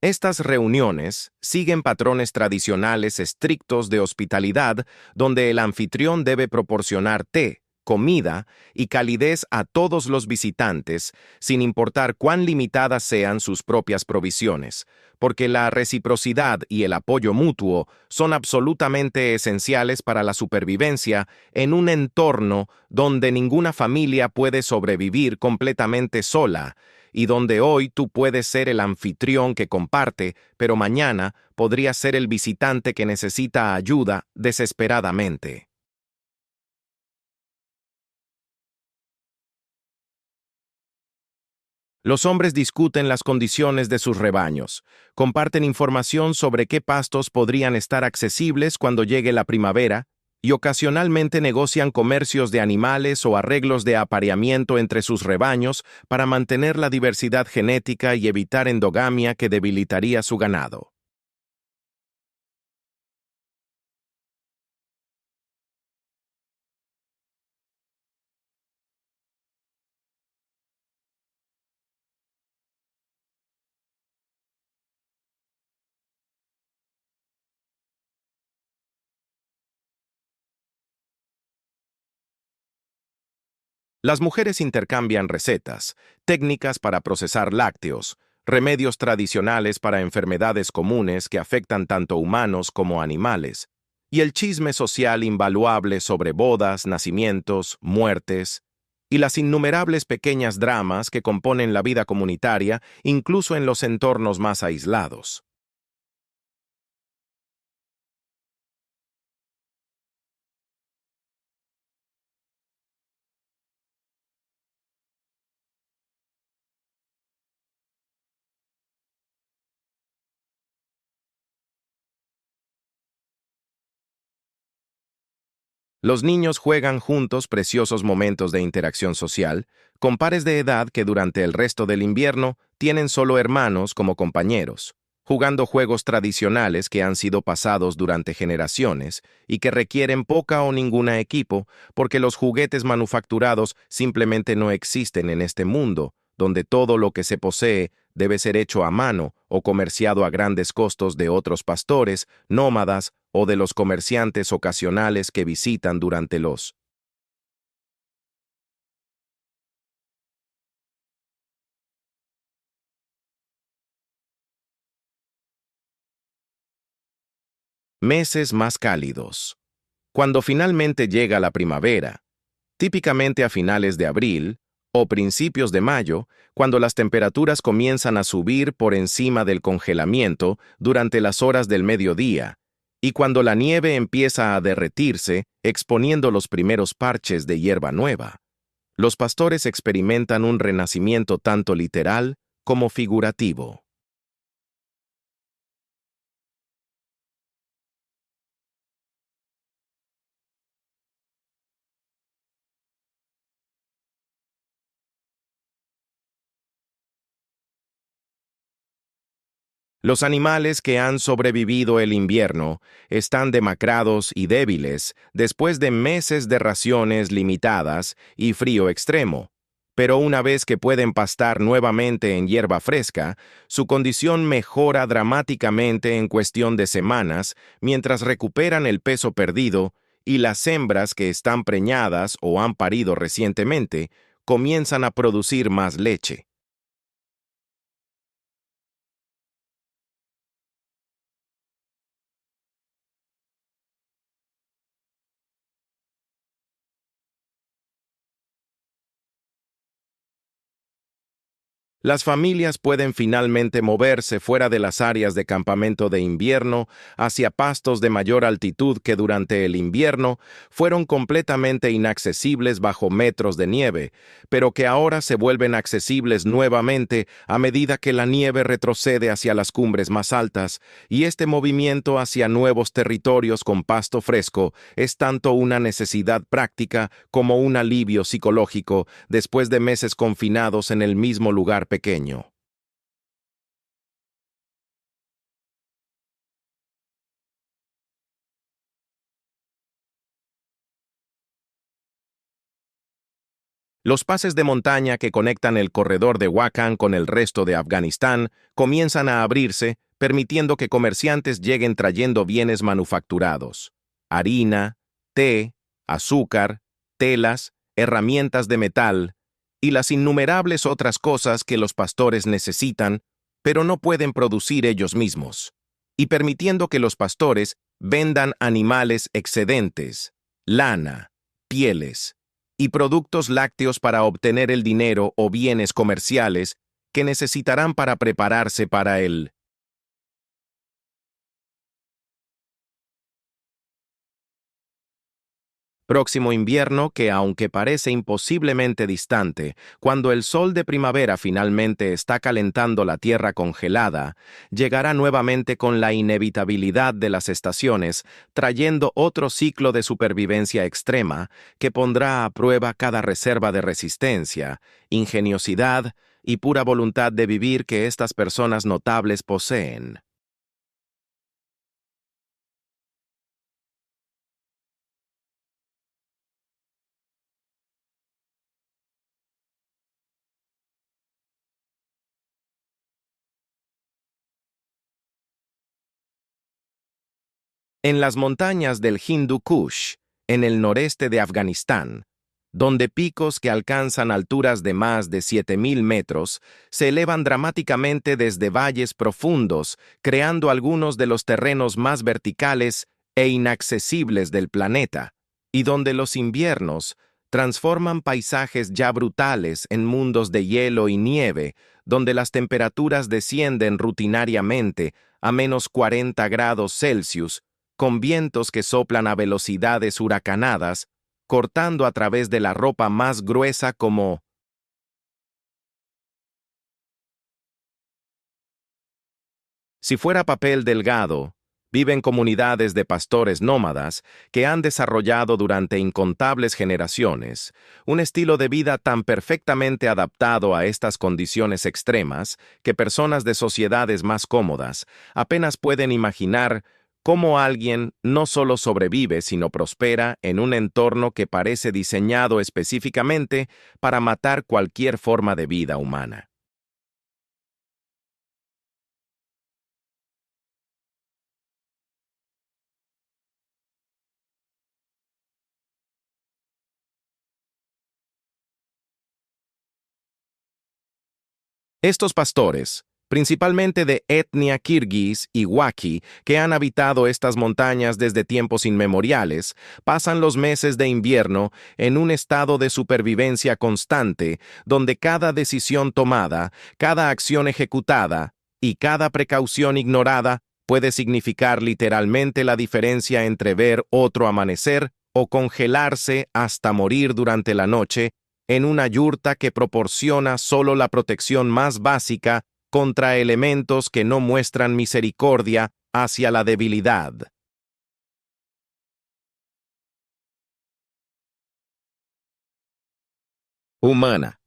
Estas reuniones siguen patrones tradicionales estrictos de hospitalidad, donde el anfitrión debe proporcionar té, comida y calidez a todos los visitantes, sin importar cuán limitadas sean sus propias provisiones, porque la reciprocidad y el apoyo mutuo son absolutamente esenciales para la supervivencia en un entorno donde ninguna familia puede sobrevivir completamente sola, y donde hoy tú puedes ser el anfitrión que comparte, pero mañana podrías ser el visitante que necesita ayuda desesperadamente. Los hombres discuten las condiciones de sus rebaños, comparten información sobre qué pastos podrían estar accesibles cuando llegue la primavera, y ocasionalmente negocian comercios de animales o arreglos de apareamiento entre sus rebaños para mantener la diversidad genética y evitar endogamia que debilitaría su ganado. Las mujeres intercambian recetas, técnicas para procesar lácteos, remedios tradicionales para enfermedades comunes que afectan tanto humanos como animales, y el chisme social invaluable sobre bodas, nacimientos, muertes, y las innumerables pequeñas dramas que componen la vida comunitaria, incluso en los entornos más aislados. Los niños juegan juntos preciosos momentos de interacción social, con pares de edad que durante el resto del invierno tienen solo hermanos como compañeros, jugando juegos tradicionales que han sido pasados durante generaciones y que requieren poca o ninguna equipo porque los juguetes manufacturados simplemente no existen en este mundo, donde todo lo que se posee debe ser hecho a mano o comerciado a grandes costos de otros pastores, nómadas o de los comerciantes ocasionales que visitan durante los meses más cálidos. Cuando finalmente llega la primavera, típicamente a finales de abril o principios de mayo, cuando las temperaturas comienzan a subir por encima del congelamiento durante las horas del mediodía, y cuando la nieve empieza a derretirse, exponiendo los primeros parches de hierba nueva, los pastores experimentan un renacimiento tanto literal como figurativo. Los animales que han sobrevivido el invierno están demacrados y débiles después de meses de raciones limitadas y frío extremo, pero una vez que pueden pastar nuevamente en hierba fresca, su condición mejora dramáticamente en cuestión de semanas mientras recuperan el peso perdido y las hembras que están preñadas o han parido recientemente comienzan a producir más leche. Las familias pueden finalmente moverse fuera de las áreas de campamento de invierno hacia pastos de mayor altitud que durante el invierno fueron completamente inaccesibles bajo metros de nieve, pero que ahora se vuelven accesibles nuevamente a medida que la nieve retrocede hacia las cumbres más altas, y este movimiento hacia nuevos territorios con pasto fresco es tanto una necesidad práctica como un alivio psicológico después de meses confinados en el mismo lugar pequeño. Los pases de montaña que conectan el corredor de Wakhan con el resto de Afganistán comienzan a abrirse, permitiendo que comerciantes lleguen trayendo bienes manufacturados: harina, té, azúcar, telas, herramientas de metal y las innumerables otras cosas que los pastores necesitan, pero no pueden producir ellos mismos, y permitiendo que los pastores vendan animales excedentes, lana, pieles y productos lácteos para obtener el dinero o bienes comerciales que necesitarán para prepararse para el próximo invierno que, aunque parece imposiblemente distante, cuando el sol de primavera finalmente está calentando la tierra congelada, llegará nuevamente con la inevitabilidad de las estaciones, trayendo otro ciclo de supervivencia extrema que pondrá a prueba cada reserva de resistencia, ingeniosidad y pura voluntad de vivir que estas personas notables poseen. En las montañas del Hindu Kush, en el noreste de Afganistán, donde picos que alcanzan alturas de más de 7.000 metros se elevan dramáticamente desde valles profundos, creando algunos de los terrenos más verticales e inaccesibles del planeta, y donde los inviernos transforman paisajes ya brutales en mundos de hielo y nieve, donde las temperaturas descienden rutinariamente a -40 °C, con vientos que soplan a velocidades huracanadas, cortando a través de la ropa más gruesa como si fuera papel delgado. Viven comunidades de pastores nómadas que han desarrollado durante incontables generaciones un estilo de vida tan perfectamente adaptado a estas condiciones extremas que personas de sociedades más cómodas apenas pueden imaginar cómo alguien no solo sobrevive, sino prospera en un entorno que parece diseñado específicamente para matar cualquier forma de vida humana. Estos pastores, principalmente de etnia kirguís y waki, que han habitado estas montañas desde tiempos inmemoriales, pasan los meses de invierno en un estado de supervivencia constante, donde cada decisión tomada, cada acción ejecutada y cada precaución ignorada puede significar literalmente la diferencia entre ver otro amanecer o congelarse hasta morir durante la noche en una yurta que proporciona solo la protección más básica contra elementos que no muestran misericordia hacia la debilidad humana.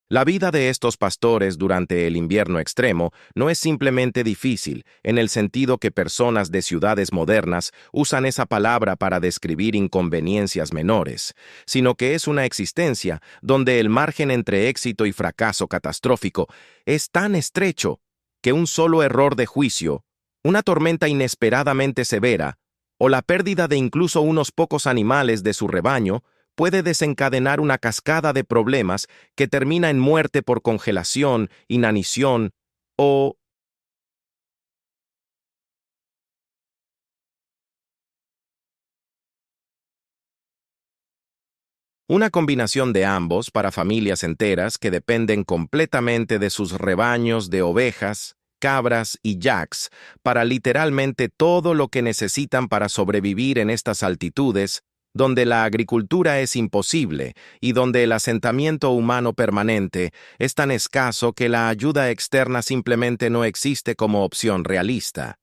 La vida de estos pastores durante el invierno extremo no es simplemente difícil, en el sentido que personas de ciudades modernas usan esa palabra para describir inconveniencias menores, sino que es una existencia donde el margen entre éxito y fracaso catastrófico es tan estrecho que un solo error de juicio, una tormenta inesperadamente severa, o la pérdida de incluso unos pocos animales de su rebaño puede desencadenar una cascada de problemas que termina en muerte por congelación, inanición o una combinación de ambos para familias enteras que dependen completamente de sus rebaños de ovejas, cabras y yaks para literalmente todo lo que necesitan para sobrevivir en estas altitudes, donde la agricultura es imposible y donde el asentamiento humano permanente es tan escaso que la ayuda externa simplemente no existe como opción realista.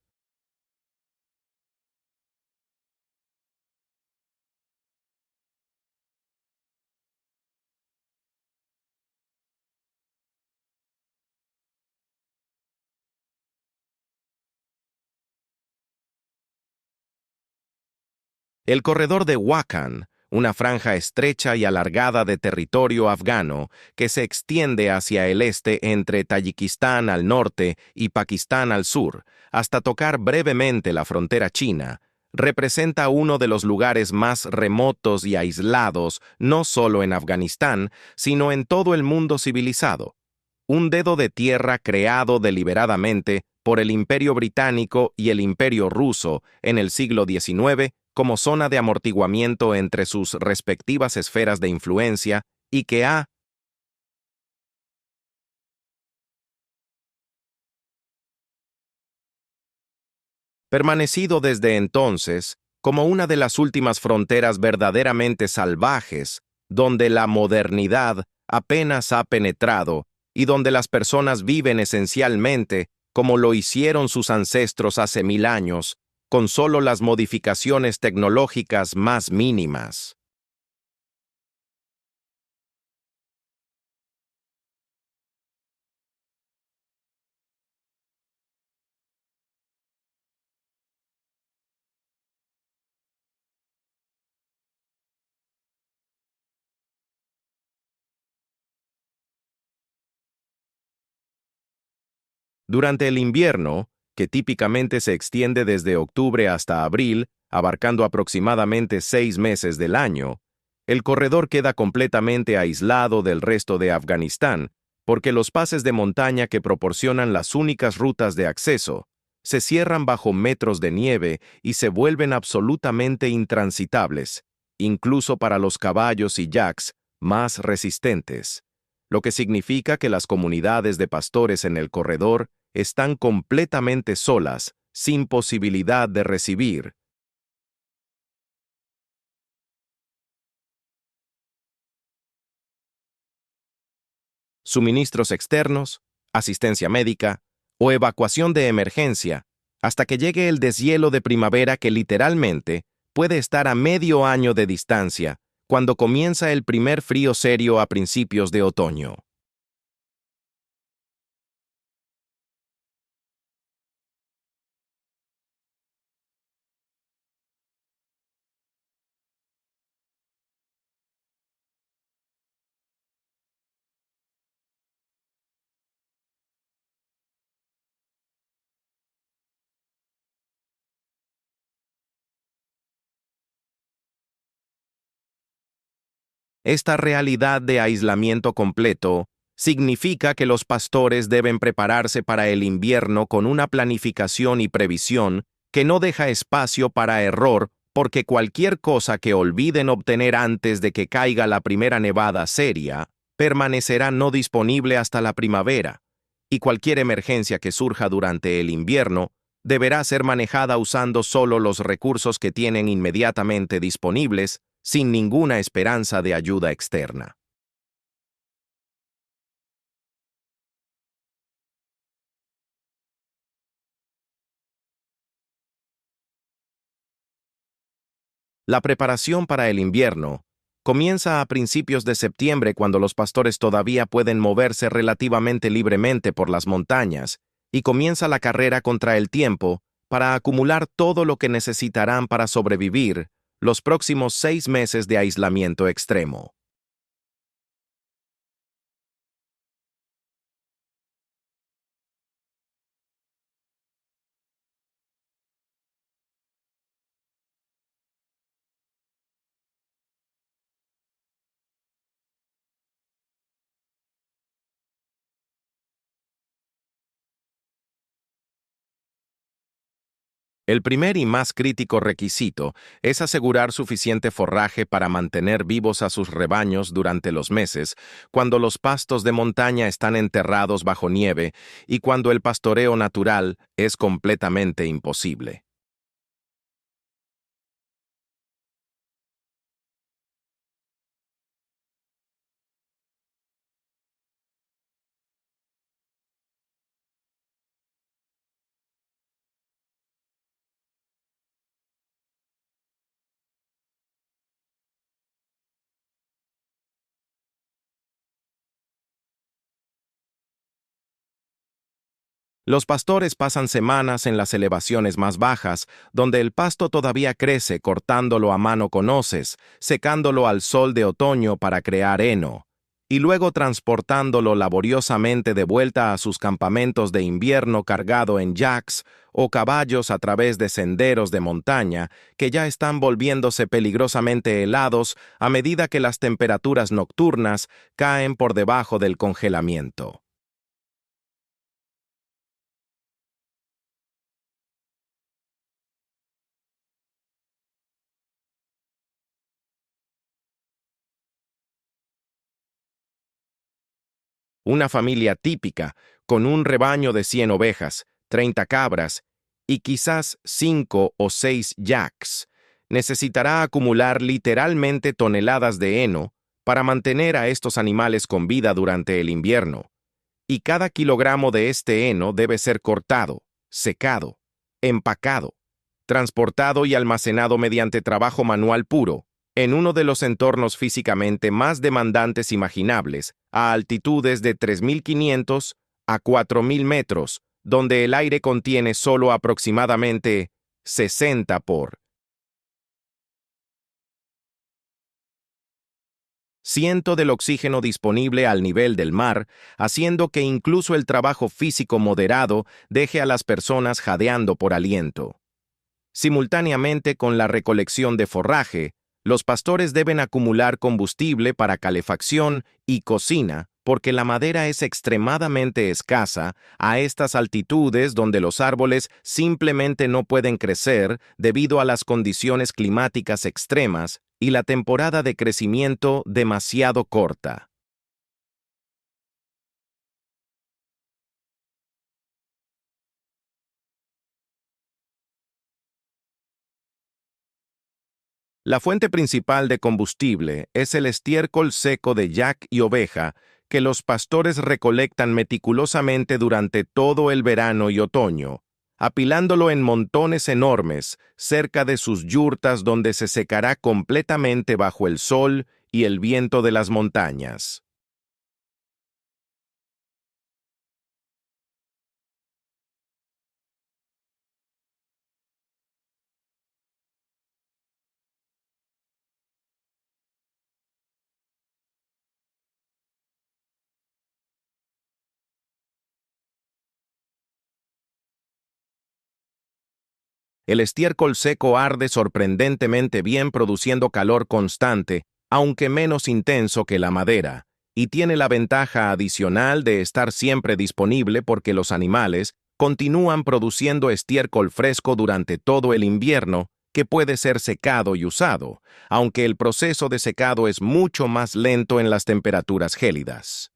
El corredor de Wakhan, una franja estrecha y alargada de territorio afgano que se extiende hacia el este entre Tayikistán al norte y Pakistán al sur, hasta tocar brevemente la frontera china, representa uno de los lugares más remotos y aislados no solo en Afganistán, sino en todo el mundo civilizado. Un dedo de tierra creado deliberadamente por el Imperio Británico y el Imperio Ruso en el siglo XIX como zona de amortiguamiento entre sus respectivas esferas de influencia y que ha permanecido desde entonces como una de las últimas fronteras verdaderamente salvajes, donde la modernidad apenas ha penetrado y donde las personas viven esencialmente como lo hicieron sus ancestros hace 1000 años, con solo las modificaciones tecnológicas más mínimas. Durante el invierno, que típicamente se extiende desde octubre hasta abril, abarcando aproximadamente 6 meses del año, el corredor queda completamente aislado del resto de Afganistán, porque los pases de montaña que proporcionan las únicas rutas de acceso se cierran bajo metros de nieve y se vuelven absolutamente intransitables, incluso para los caballos y yaks más resistentes, lo que significa que las comunidades de pastores en el corredor están completamente solas, sin posibilidad de recibir suministros externos, asistencia médica o evacuación de emergencia, hasta que llegue el deshielo de primavera que literalmente puede estar a medio año de distancia, cuando comienza el primer frío serio a principios de otoño. Esta realidad de aislamiento completo significa que los pastores deben prepararse para el invierno con una planificación y previsión que no deja espacio para error, porque cualquier cosa que olviden obtener antes de que caiga la primera nevada seria permanecerá no disponible hasta la primavera, y cualquier emergencia que surja durante el invierno deberá ser manejada usando solo los recursos que tienen inmediatamente disponibles, sin ninguna esperanza de ayuda externa. La preparación para el invierno Comienza a principios de septiembre cuando los pastores todavía pueden moverse relativamente libremente por las montañas, y comienza la carrera contra el tiempo para acumular todo lo que necesitarán para sobrevivir los próximos 6 meses de aislamiento extremo. El primer y más crítico requisito es asegurar suficiente forraje para mantener vivos a sus rebaños durante los meses, cuando los pastos de montaña están enterrados bajo nieve y cuando el pastoreo natural es completamente imposible. Los pastores pasan semanas en las elevaciones más bajas, donde el pasto todavía crece cortándolo a mano con hoces, secándolo al sol de otoño para crear heno, y luego transportándolo laboriosamente de vuelta a sus campamentos de invierno cargado en yaks o caballos a través de senderos de montaña que ya están volviéndose peligrosamente helados a medida que las temperaturas nocturnas caen por debajo del congelamiento. Una familia típica, con un rebaño de 100 ovejas, 30 cabras y quizás 5 o 6 yaks, necesitará acumular literalmente toneladas de heno para mantener a estos animales con vida durante el invierno. Y cada kilogramo de este heno debe ser cortado, secado, empacado, transportado y almacenado mediante trabajo manual puro, en uno de los entornos físicamente más demandantes imaginables, a altitudes de 3.500 a 4.000 metros, donde el aire contiene solo aproximadamente 60 por ciento del oxígeno disponible al nivel del mar, haciendo que incluso el trabajo físico moderado deje a las personas jadeando por aliento. Simultáneamente con la recolección de forraje, los pastores deben acumular combustible para calefacción y cocina, porque la madera es extremadamente escasa a estas altitudes donde los árboles simplemente no pueden crecer debido a las condiciones climáticas extremas y la temporada de crecimiento demasiado corta. La fuente principal de combustible es el estiércol seco de yak y oveja que los pastores recolectan meticulosamente durante todo el verano y otoño, apilándolo en montones enormes cerca de sus yurtas donde se secará completamente bajo el sol y el viento de las montañas. El estiércol seco arde sorprendentemente bien produciendo calor constante, aunque menos intenso que la madera, y tiene la ventaja adicional de estar siempre disponible porque los animales continúan produciendo estiércol fresco durante todo el invierno, que puede ser secado y usado, aunque el proceso de secado es mucho más lento en las temperaturas gélidas.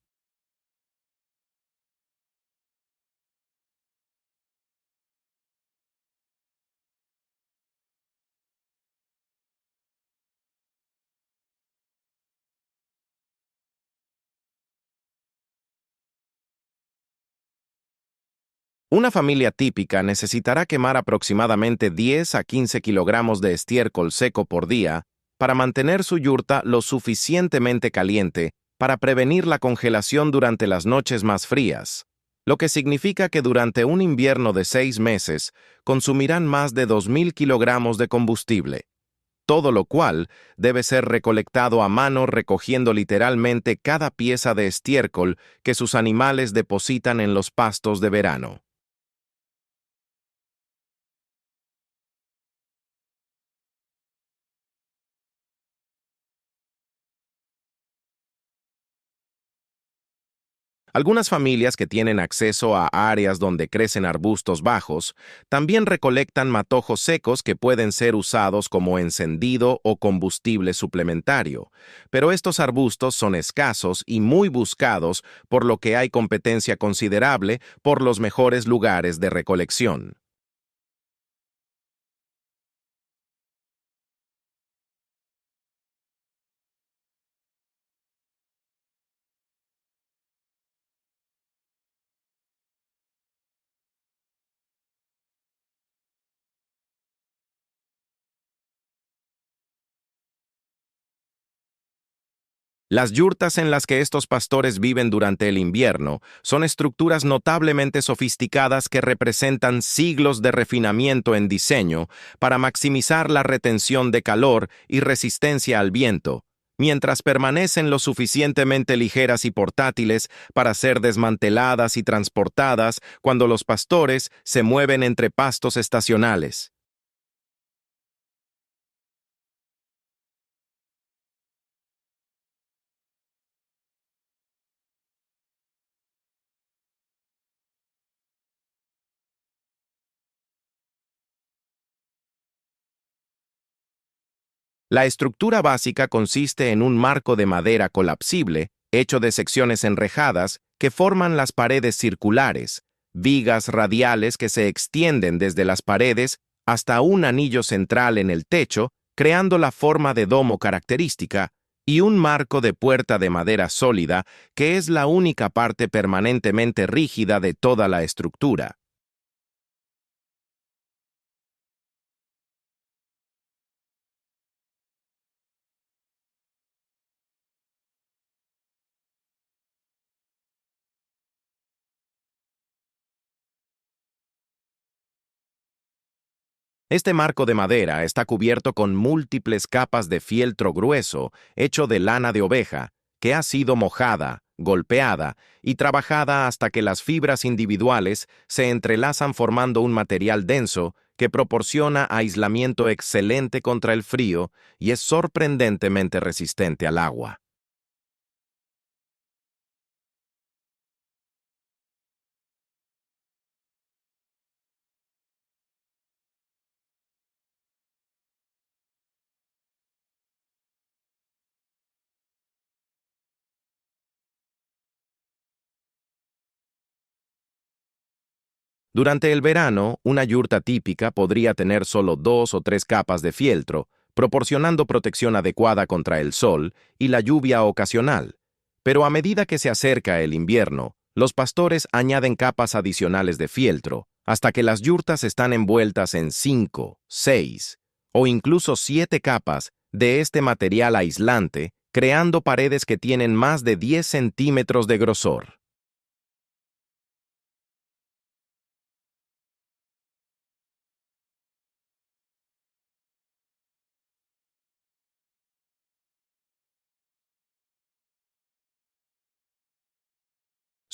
Una familia típica necesitará quemar aproximadamente 10 a 15 kilogramos de estiércol seco por día para mantener su yurta lo suficientemente caliente para prevenir la congelación durante las noches más frías, lo que significa que durante un invierno de 6 meses consumirán más de 2.000 kilogramos de combustible, todo lo cual debe ser recolectado a mano recogiendo literalmente cada pieza de estiércol que sus animales depositan en los pastos de verano. Algunas familias que tienen acceso a áreas donde crecen arbustos bajos también recolectan matojos secos que pueden ser usados como encendido o combustible suplementario, pero estos arbustos son escasos y muy buscados, por lo que hay competencia considerable por los mejores lugares de recolección. Las yurtas en las que estos pastores viven durante el invierno son estructuras notablemente sofisticadas que representan siglos de refinamiento en diseño para maximizar la retención de calor y resistencia al viento, mientras permanecen lo suficientemente ligeras y portátiles para ser desmanteladas y transportadas cuando los pastores se mueven entre pastos estacionales. La estructura básica consiste en un marco de madera colapsible, hecho de secciones enrejadas que forman las paredes circulares, vigas radiales que se extienden desde las paredes hasta un anillo central en el techo, creando la forma de domo característica, y un marco de puerta de madera sólida que es la única parte permanentemente rígida de toda la estructura. Este marco de madera está cubierto con múltiples capas de fieltro grueso hecho de lana de oveja, que ha sido mojada, golpeada y trabajada hasta que las fibras individuales se entrelazan formando un material denso que proporciona aislamiento excelente contra el frío y es sorprendentemente resistente al agua. Durante el verano, una yurta típica podría tener solo 2 o 3 capas de fieltro, proporcionando protección adecuada contra el sol y la lluvia ocasional. Pero a medida que se acerca el invierno, los pastores añaden capas adicionales de fieltro, hasta que las yurtas están envueltas en 5, 6 o incluso 7 capas de este material aislante, creando paredes que tienen más de 10 centímetros de grosor.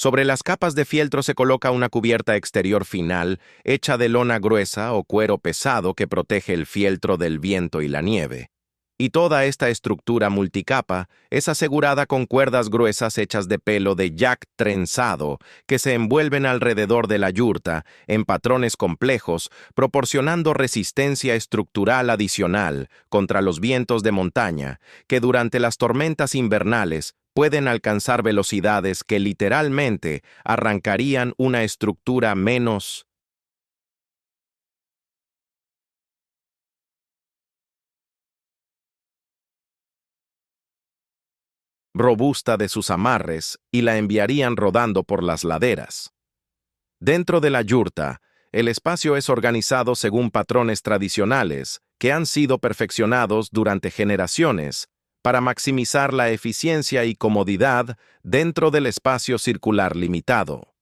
Sobre las capas de fieltro se coloca una cubierta exterior final hecha de lona gruesa o cuero pesado que protege el fieltro del viento y la nieve. Y toda esta estructura multicapa es asegurada con cuerdas gruesas hechas de pelo de yak trenzado que se envuelven alrededor de la yurta en patrones complejos, proporcionando resistencia estructural adicional contra los vientos de montaña que durante las tormentas invernales pueden alcanzar velocidades que literalmente arrancarían una estructura menos robusta de sus amarres y la enviarían rodando por las laderas. Dentro de la yurta, el espacio es organizado según patrones tradicionales que han sido perfeccionados durante generaciones para maximizar la eficiencia y comodidad dentro del espacio circular limitado.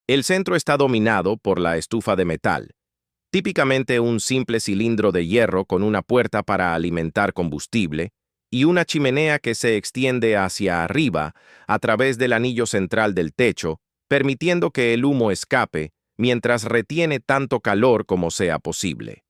El centro está dominado por la estufa de metal, típicamente un simple cilindro de hierro con una puerta para alimentar combustible y una chimenea que se extiende hacia arriba a través del anillo central del techo, permitiendo que el humo escape mientras retiene tanto calor como sea posible.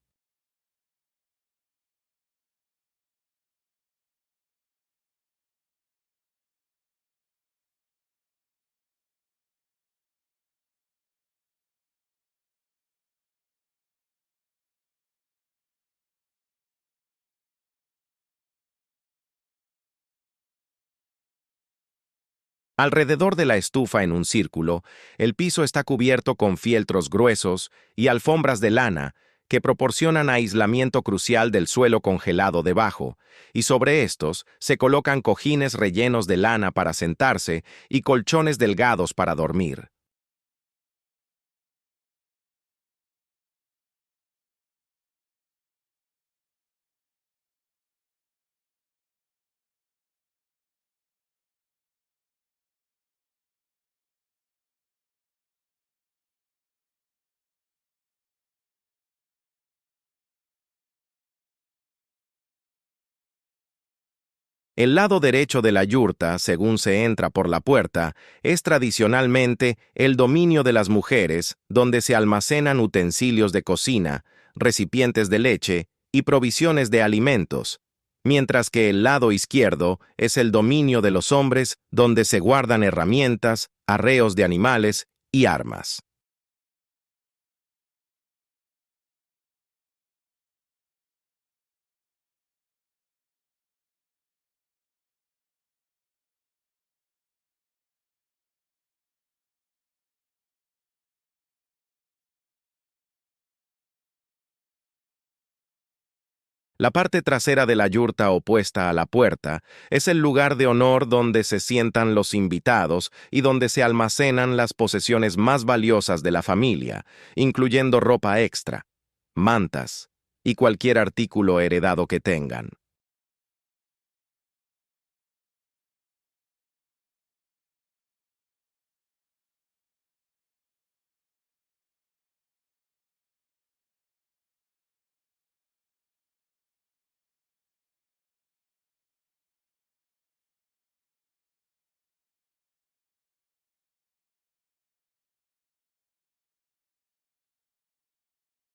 Alrededor de la estufa en un círculo, el piso está cubierto con fieltros gruesos y alfombras de lana que proporcionan aislamiento crucial del suelo congelado debajo, y sobre estos se colocan cojines rellenos de lana para sentarse y colchones delgados para dormir. El lado derecho de la yurta, según se entra por la puerta, es tradicionalmente el dominio de las mujeres, donde se almacenan utensilios de cocina, recipientes de leche y provisiones de alimentos, mientras que el lado izquierdo es el dominio de los hombres, donde se guardan herramientas, arreos de animales y armas. La parte trasera de la yurta opuesta a la puerta es el lugar de honor donde se sientan los invitados y donde se almacenan las posesiones más valiosas de la familia, incluyendo ropa extra, mantas y cualquier artículo heredado que tengan.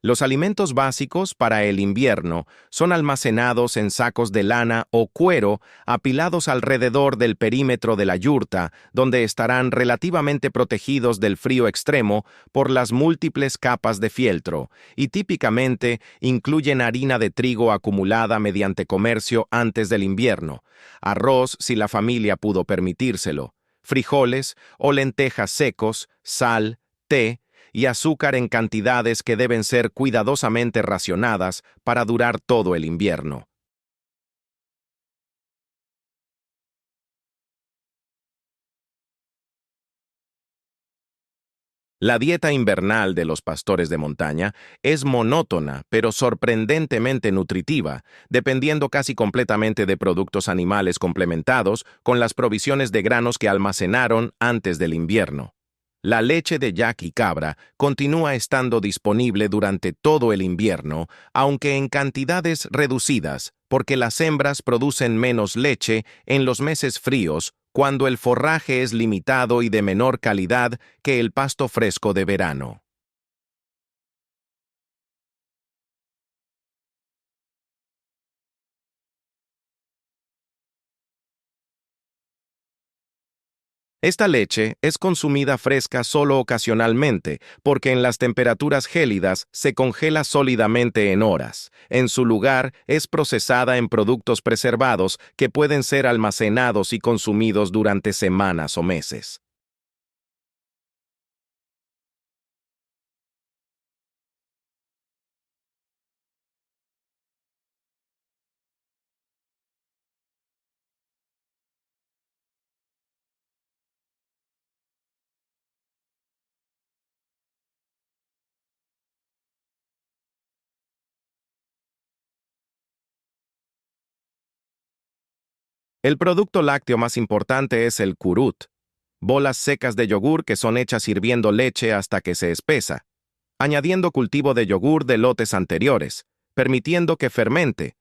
Los alimentos básicos para el invierno son almacenados en sacos de lana o cuero apilados alrededor del perímetro de la yurta, donde estarán relativamente protegidos del frío extremo por las múltiples capas de fieltro, y típicamente incluyen harina de trigo acumulada mediante comercio antes del invierno, arroz si la familia pudo permitírselo, frijoles o lentejas secos, sal, té, y azúcar en cantidades que deben ser cuidadosamente racionadas para durar todo el invierno. La dieta invernal de los pastores de montaña es monótona, pero sorprendentemente nutritiva, dependiendo casi completamente de productos animales complementados con las provisiones de granos que almacenaron antes del invierno. La leche de yak y cabra continúa estando disponible durante todo el invierno, aunque en cantidades reducidas, porque las hembras producen menos leche en los meses fríos cuando el forraje es limitado y de menor calidad que el pasto fresco de verano. Esta leche es consumida fresca solo ocasionalmente, porque en las temperaturas gélidas se congela sólidamente en horas. En su lugar, es procesada en productos preservados que pueden ser almacenados y consumidos durante semanas o meses. El producto lácteo más importante es el curut, bolas secas de yogur que son hechas hirviendo leche hasta que se espesa, añadiendo cultivo de yogur de lotes anteriores, permitiendo que fermente,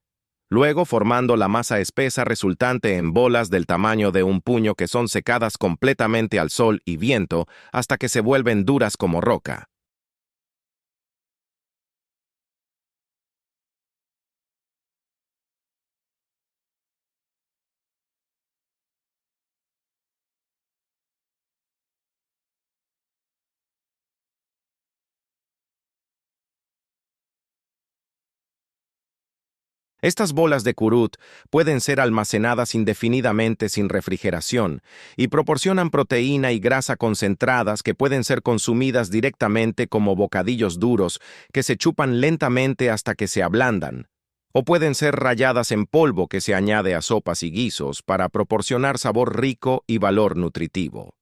luego formando la masa espesa resultante en bolas del tamaño de un puño que son secadas completamente al sol y viento hasta que se vuelven duras como roca. Estas bolas de curut pueden ser almacenadas indefinidamente sin refrigeración y proporcionan proteína y grasa concentradas que pueden ser consumidas directamente como bocadillos duros que se chupan lentamente hasta que se ablandan, o pueden ser ralladas en polvo que se añade a sopas y guisos para proporcionar sabor rico y valor nutritivo.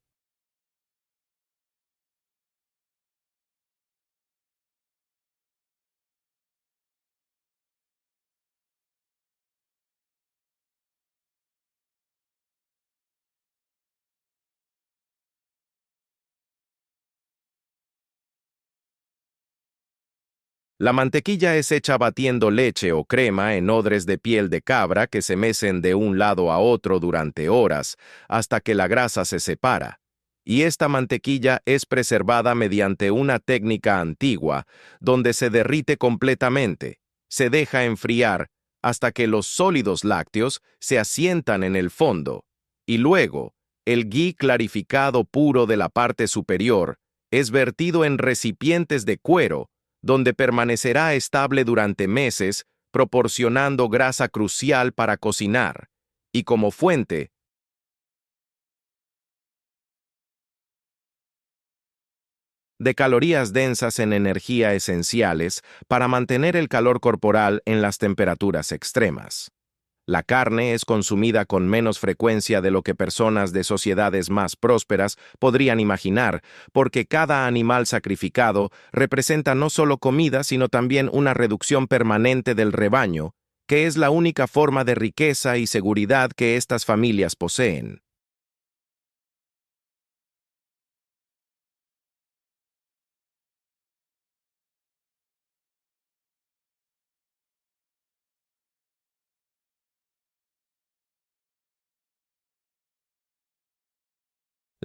La mantequilla es hecha batiendo leche o crema en odres de piel de cabra que se mecen de un lado a otro durante horas hasta que la grasa se separa. Y esta mantequilla es preservada mediante una técnica antigua donde se derrite completamente, se deja enfriar hasta que los sólidos lácteos se asientan en el fondo, y luego el ghee clarificado puro de la parte superior es vertido en recipientes de cuero donde permanecerá estable durante meses, proporcionando grasa crucial para cocinar, y como fuente de calorías densas en energía esenciales para mantener el calor corporal en las temperaturas extremas. La carne es consumida con menos frecuencia de lo que personas de sociedades más prósperas podrían imaginar, porque cada animal sacrificado representa no solo comida, sino también una reducción permanente del rebaño, que es la única forma de riqueza y seguridad que estas familias poseen.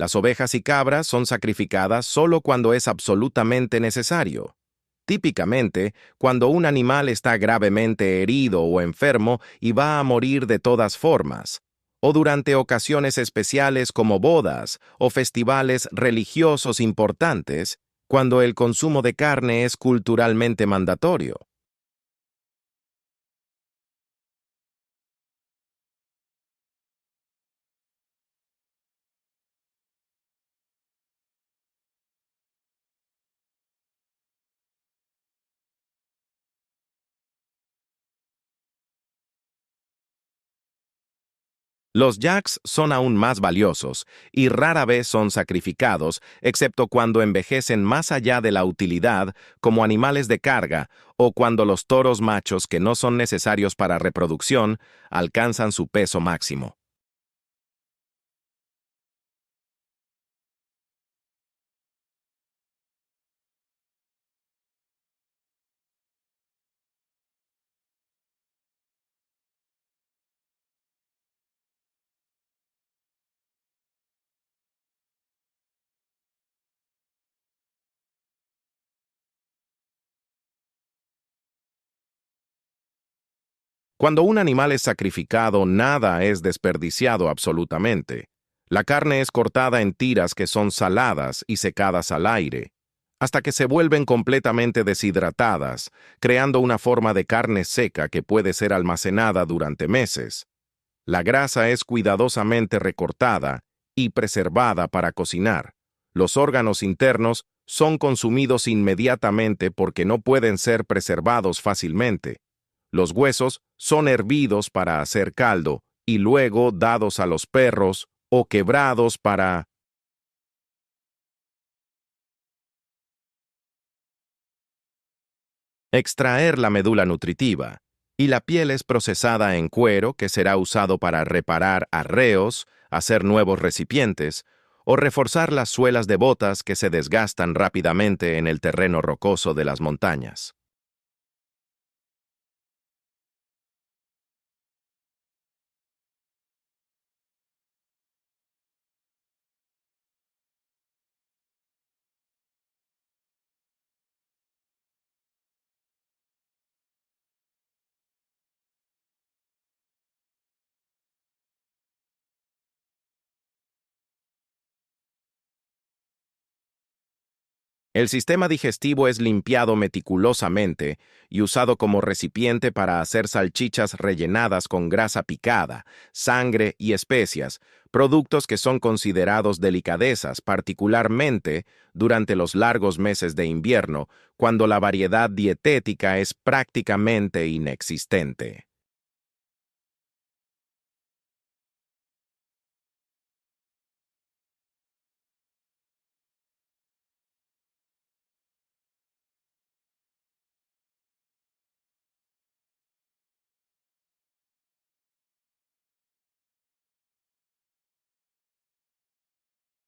Las ovejas y cabras son sacrificadas solo cuando es absolutamente necesario. Típicamente, cuando un animal está gravemente herido o enfermo y va a morir de todas formas, o durante ocasiones especiales como bodas o festivales religiosos importantes, cuando el consumo de carne es culturalmente mandatorio. Los yaks son aún más valiosos y rara vez son sacrificados, excepto cuando envejecen más allá de la utilidad como animales de carga o cuando los toros machos que no son necesarios para reproducción alcanzan su peso máximo. Cuando un animal es sacrificado, nada es desperdiciado absolutamente. La carne es cortada en tiras que son saladas y secadas al aire, hasta que se vuelven completamente deshidratadas, creando una forma de carne seca que puede ser almacenada durante meses. La grasa es cuidadosamente recortada y preservada para cocinar. Los órganos internos son consumidos inmediatamente porque no pueden ser preservados fácilmente. Los huesos son hervidos para hacer caldo y luego dados a los perros o quebrados para extraer la médula nutritiva, y la piel es procesada en cuero que será usado para reparar arreos, hacer nuevos recipientes o reforzar las suelas de botas que se desgastan rápidamente en el terreno rocoso de las montañas. El sistema digestivo es limpiado meticulosamente y usado como recipiente para hacer salchichas rellenadas con grasa picada, sangre y especias, productos que son considerados delicadezas, particularmente durante los largos meses de invierno, cuando la variedad dietética es prácticamente inexistente.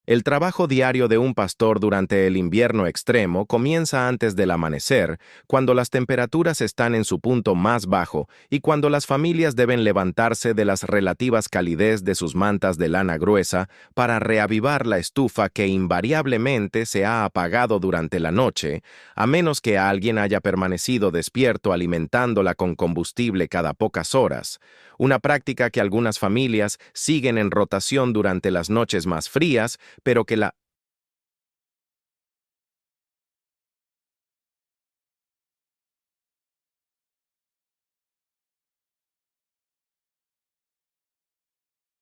El trabajo diario de un pastor durante el invierno extremo comienza antes del amanecer, cuando las temperaturas están en su punto más bajo y cuando las familias deben levantarse de las relativas calidez de sus mantas de lana gruesa para reavivar la estufa que invariablemente se ha apagado durante la noche, a menos que alguien haya permanecido despierto alimentándola con combustible cada pocas horas, una práctica que algunas familias siguen en rotación durante las noches más frías, pero que la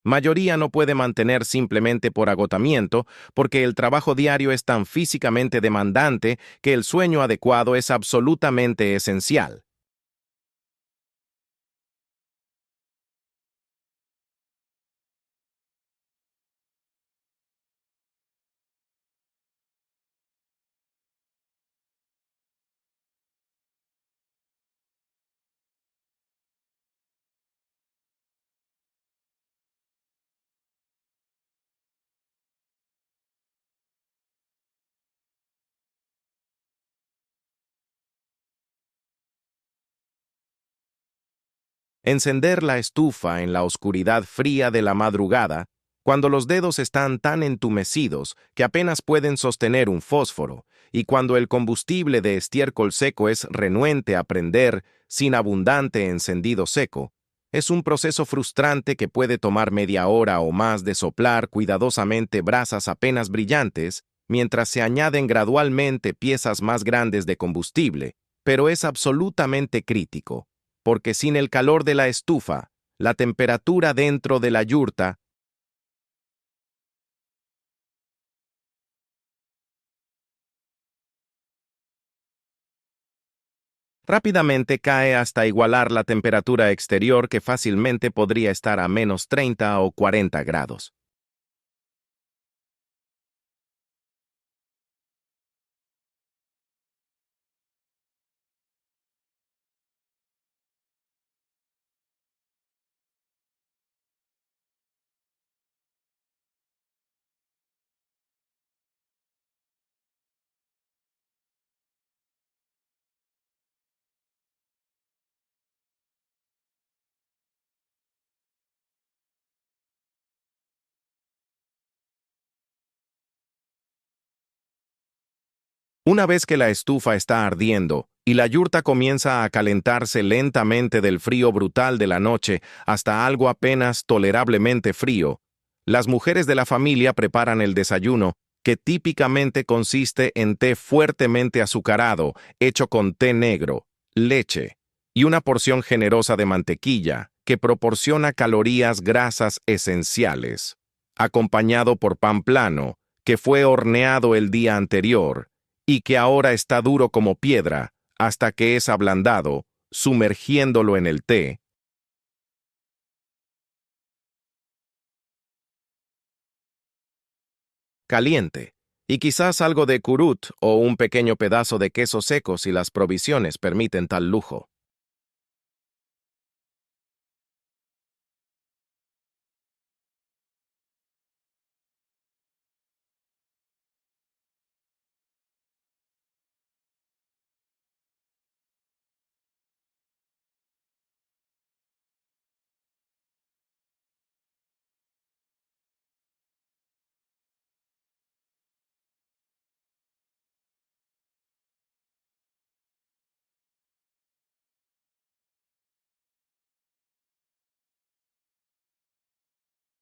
mayoría no puede mantener simplemente por agotamiento, porque el trabajo diario es tan físicamente demandante que el sueño adecuado es absolutamente esencial. Encender la estufa en la oscuridad fría de la madrugada, cuando los dedos están tan entumecidos que apenas pueden sostener un fósforo, y cuando el combustible de estiércol seco es renuente a prender sin abundante encendido seco, es un proceso frustrante que puede tomar media hora o más de soplar cuidadosamente brasas apenas brillantes, mientras se añaden gradualmente piezas más grandes de combustible, pero es absolutamente crítico porque sin el calor de la estufa, la temperatura dentro de la yurta rápidamente cae hasta igualar la temperatura exterior que fácilmente podría estar a menos 30 o 40 grados. Una vez que la estufa está ardiendo y la yurta comienza a calentarse lentamente del frío brutal de la noche hasta algo apenas tolerablemente frío, las mujeres de la familia preparan el desayuno, que típicamente consiste en té fuertemente azucarado, hecho con té negro, leche y una porción generosa de mantequilla, que proporciona calorías grasas esenciales, acompañado por pan plano, que fue horneado el día anterior y que ahora está duro como piedra hasta que es ablandado, sumergiéndolo en el té caliente, y quizás algo de curut o un pequeño pedazo de queso seco si las provisiones permiten tal lujo.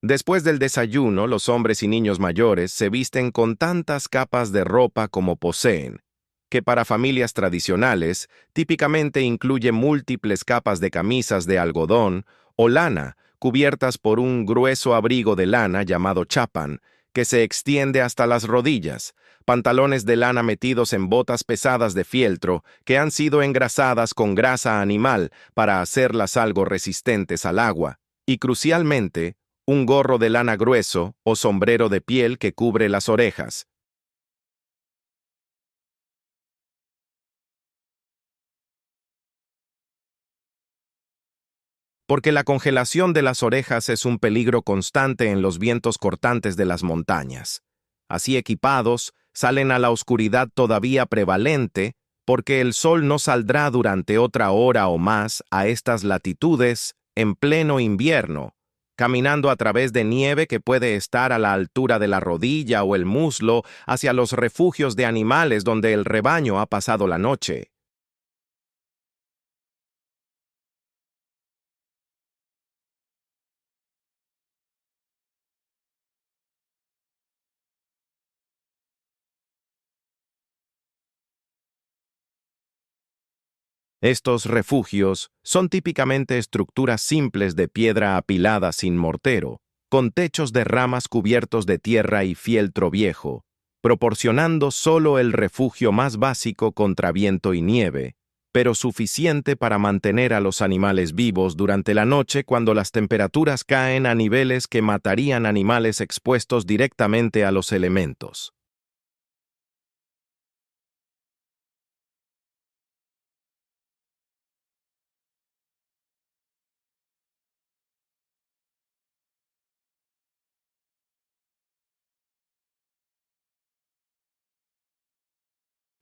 Después del desayuno, los hombres y niños mayores se visten con tantas capas de ropa como poseen, que para familias tradicionales típicamente incluye múltiples capas de camisas de algodón o lana, cubiertas por un grueso abrigo de lana llamado chapan, que se extiende hasta las rodillas, pantalones de lana metidos en botas pesadas de fieltro que han sido engrasadas con grasa animal para hacerlas algo resistentes al agua, y crucialmente, un gorro de lana grueso o sombrero de piel que cubre las orejas. Porque la congelación de las orejas es un peligro constante en los vientos cortantes de las montañas. Así equipados, salen a la oscuridad todavía prevalente, porque el sol no saldrá durante otra hora o más a estas latitudes en pleno invierno, caminando a través de nieve que puede estar a la altura de la rodilla o el muslo hacia los refugios de animales donde el rebaño ha pasado la noche. Estos refugios son típicamente estructuras simples de piedra apilada sin mortero, con techos de ramas cubiertos de tierra y fieltro viejo, proporcionando solo el refugio más básico contra viento y nieve, pero suficiente para mantener a los animales vivos durante la noche cuando las temperaturas caen a niveles que matarían animales expuestos directamente a los elementos.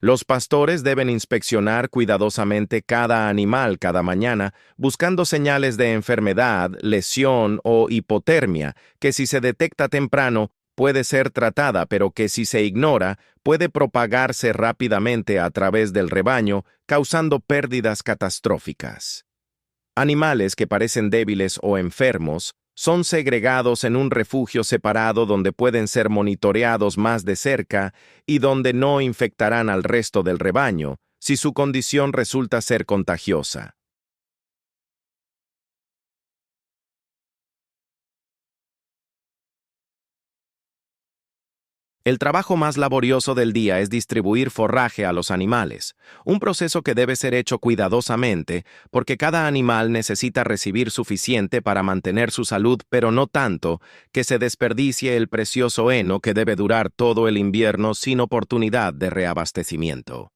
Los pastores deben inspeccionar cuidadosamente cada animal cada mañana, buscando señales de enfermedad, lesión o hipotermia, que si se detecta temprano puede ser tratada, pero que si se ignora puede propagarse rápidamente a través del rebaño, causando pérdidas catastróficas. Animales que parecen débiles o enfermos son segregados en un refugio separado donde pueden ser monitoreados más de cerca y donde no infectarán al resto del rebaño si su condición resulta ser contagiosa. El trabajo más laborioso del día es distribuir forraje a los animales, un proceso que debe ser hecho cuidadosamente porque cada animal necesita recibir suficiente para mantener su salud, pero no tanto que se desperdicie el precioso heno que debe durar todo el invierno sin oportunidad de reabastecimiento.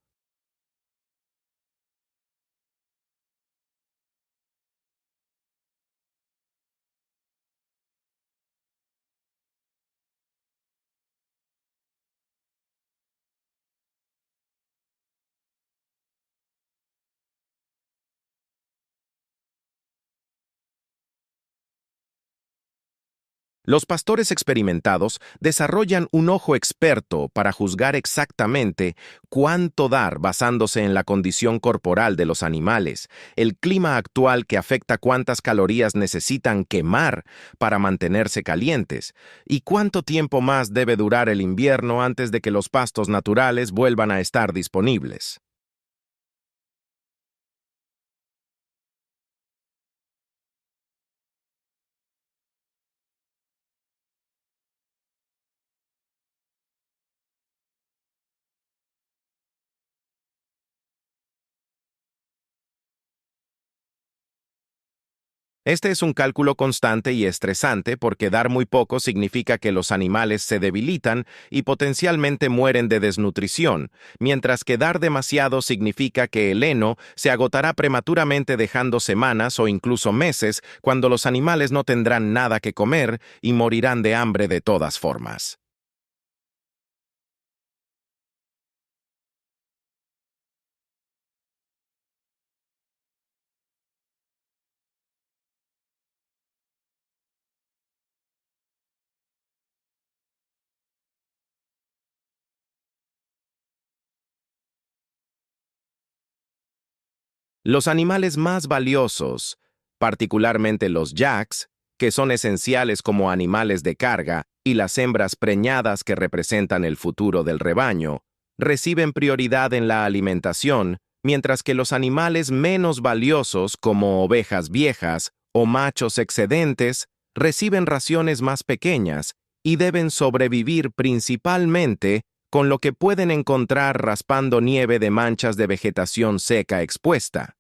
Los pastores experimentados desarrollan un ojo experto para juzgar exactamente cuánto dar basándose en la condición corporal de los animales, el clima actual que afecta cuántas calorías necesitan quemar para mantenerse calientes y cuánto tiempo más debe durar el invierno antes de que los pastos naturales vuelvan a estar disponibles. Este es un cálculo constante y estresante porque dar muy poco significa que los animales se debilitan y potencialmente mueren de desnutrición, mientras que dar demasiado significa que el heno se agotará prematuramente dejando semanas o incluso meses cuando los animales no tendrán nada que comer y morirán de hambre de todas formas. Los animales más valiosos, particularmente los yaks, que son esenciales como animales de carga, y las hembras preñadas que representan el futuro del rebaño, reciben prioridad en la alimentación, mientras que los animales menos valiosos como ovejas viejas o machos excedentes reciben raciones más pequeñas y deben sobrevivir principalmente con lo que pueden encontrar raspando nieve de manchas de vegetación seca expuesta.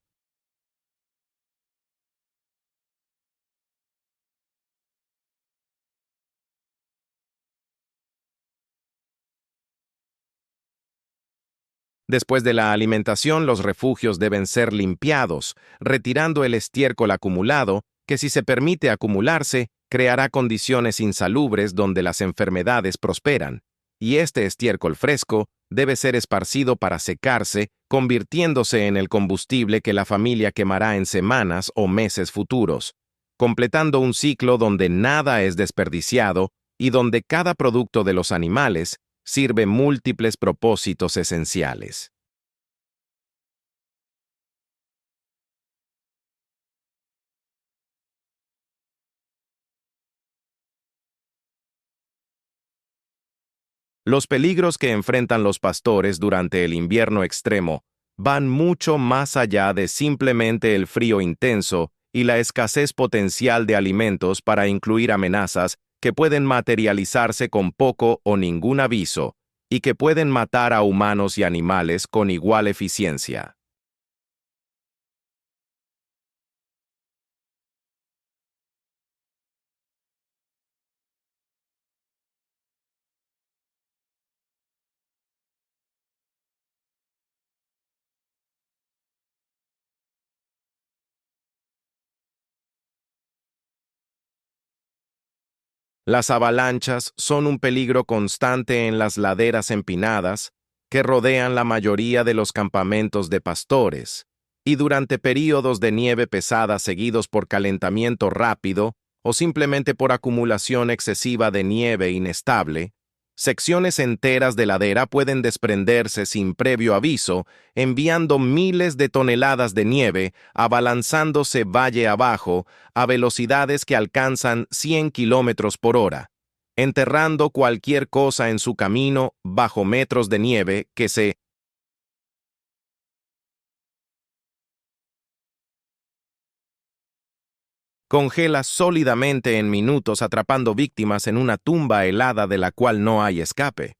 Después de la alimentación, los refugios deben ser limpiados, retirando el estiércol acumulado, que si se permite acumularse, creará condiciones insalubres donde las enfermedades prosperan, y este estiércol fresco debe ser esparcido para secarse, convirtiéndose en el combustible que la familia quemará en semanas o meses futuros, completando un ciclo donde nada es desperdiciado y donde cada producto de los animales sirve múltiples propósitos esenciales. Los peligros que enfrentan los pastores durante el invierno extremo van mucho más allá de simplemente el frío intenso y la escasez potencial de alimentos, para incluir amenazas que pueden materializarse con poco o ningún aviso y que pueden matar a humanos y animales con igual eficiencia. Las avalanchas son un peligro constante en las laderas empinadas que rodean la mayoría de los campamentos de pastores, y durante períodos de nieve pesada seguidos por calentamiento rápido o simplemente por acumulación excesiva de nieve inestable, secciones enteras de ladera pueden desprenderse sin previo aviso, enviando miles de toneladas de nieve abalanzándose valle abajo a velocidades que alcanzan 100 kilómetros por hora, enterrando cualquier cosa en su camino bajo metros de nieve que se congela sólidamente en minutos, atrapando víctimas en una tumba helada de la cual no hay escape.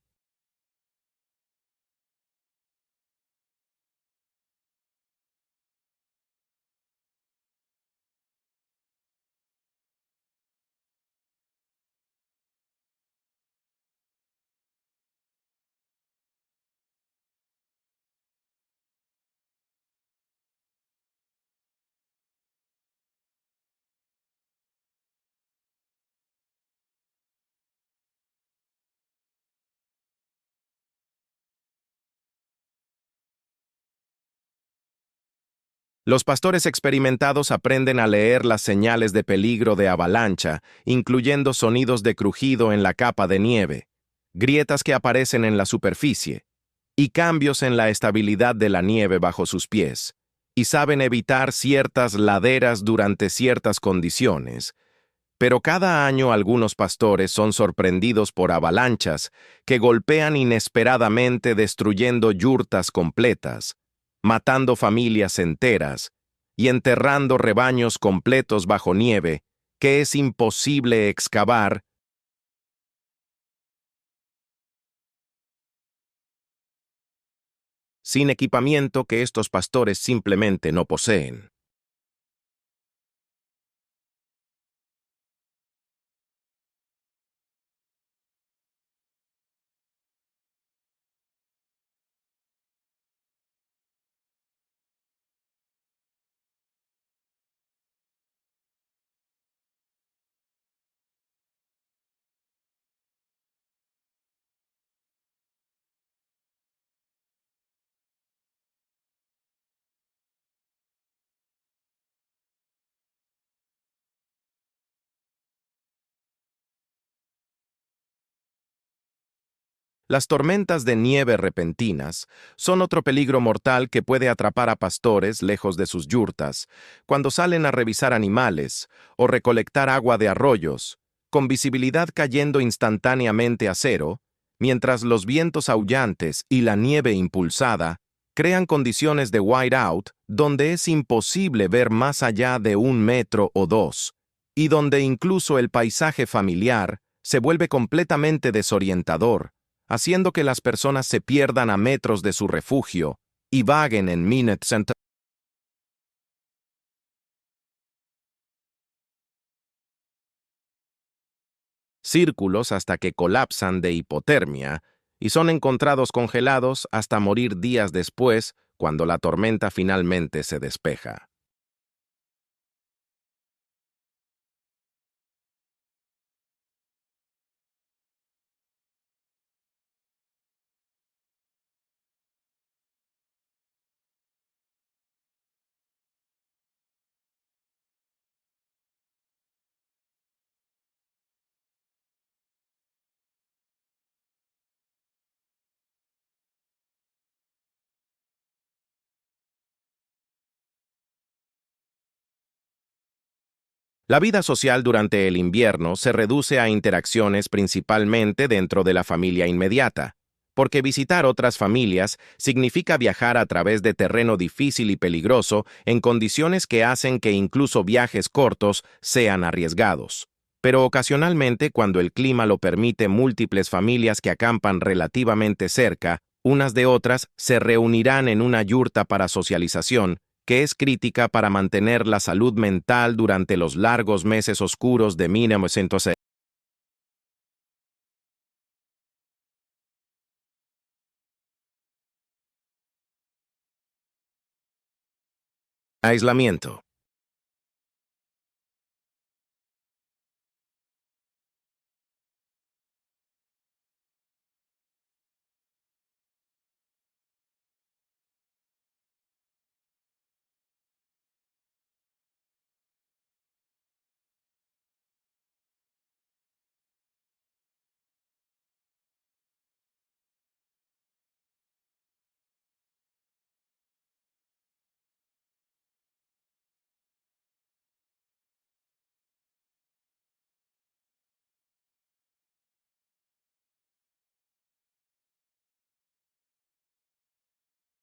Los pastores experimentados aprenden a leer las señales de peligro de avalancha, incluyendo sonidos de crujido en la capa de nieve, grietas que aparecen en la superficie, y cambios en la estabilidad de la nieve bajo sus pies, y saben evitar ciertas laderas durante ciertas condiciones. Pero cada año algunos pastores son sorprendidos por avalanchas que golpean inesperadamente, destruyendo yurtas completas, matando familias enteras y enterrando rebaños completos bajo nieve que es imposible excavar sin equipamiento que estos pastores simplemente no poseen. Las tormentas de nieve repentinas son otro peligro mortal que puede atrapar a pastores lejos de sus yurtas, cuando salen a revisar animales o recolectar agua de arroyos, con visibilidad cayendo instantáneamente a cero, mientras los vientos aullantes y la nieve impulsada crean condiciones de whiteout donde es imposible ver más allá de 1 metro o 2, y donde incluso el paisaje familiar se vuelve completamente desorientador, haciendo que las personas se pierdan a metros de su refugio y vaguen en círculos hasta que colapsan de hipotermia y son encontrados congelados hasta morir días después cuando la tormenta finalmente se despeja. La vida social durante el invierno se reduce a interacciones principalmente dentro de la familia inmediata, porque visitar otras familias significa viajar a través de terreno difícil y peligroso en condiciones que hacen que incluso viajes cortos sean arriesgados. Pero ocasionalmente, cuando el clima lo permite, múltiples familias que acampan relativamente cerca, unas de otras, se reunirán en una yurta para socialización, que es crítica para mantener la salud mental durante los largos meses oscuros de 1900. Aislamiento.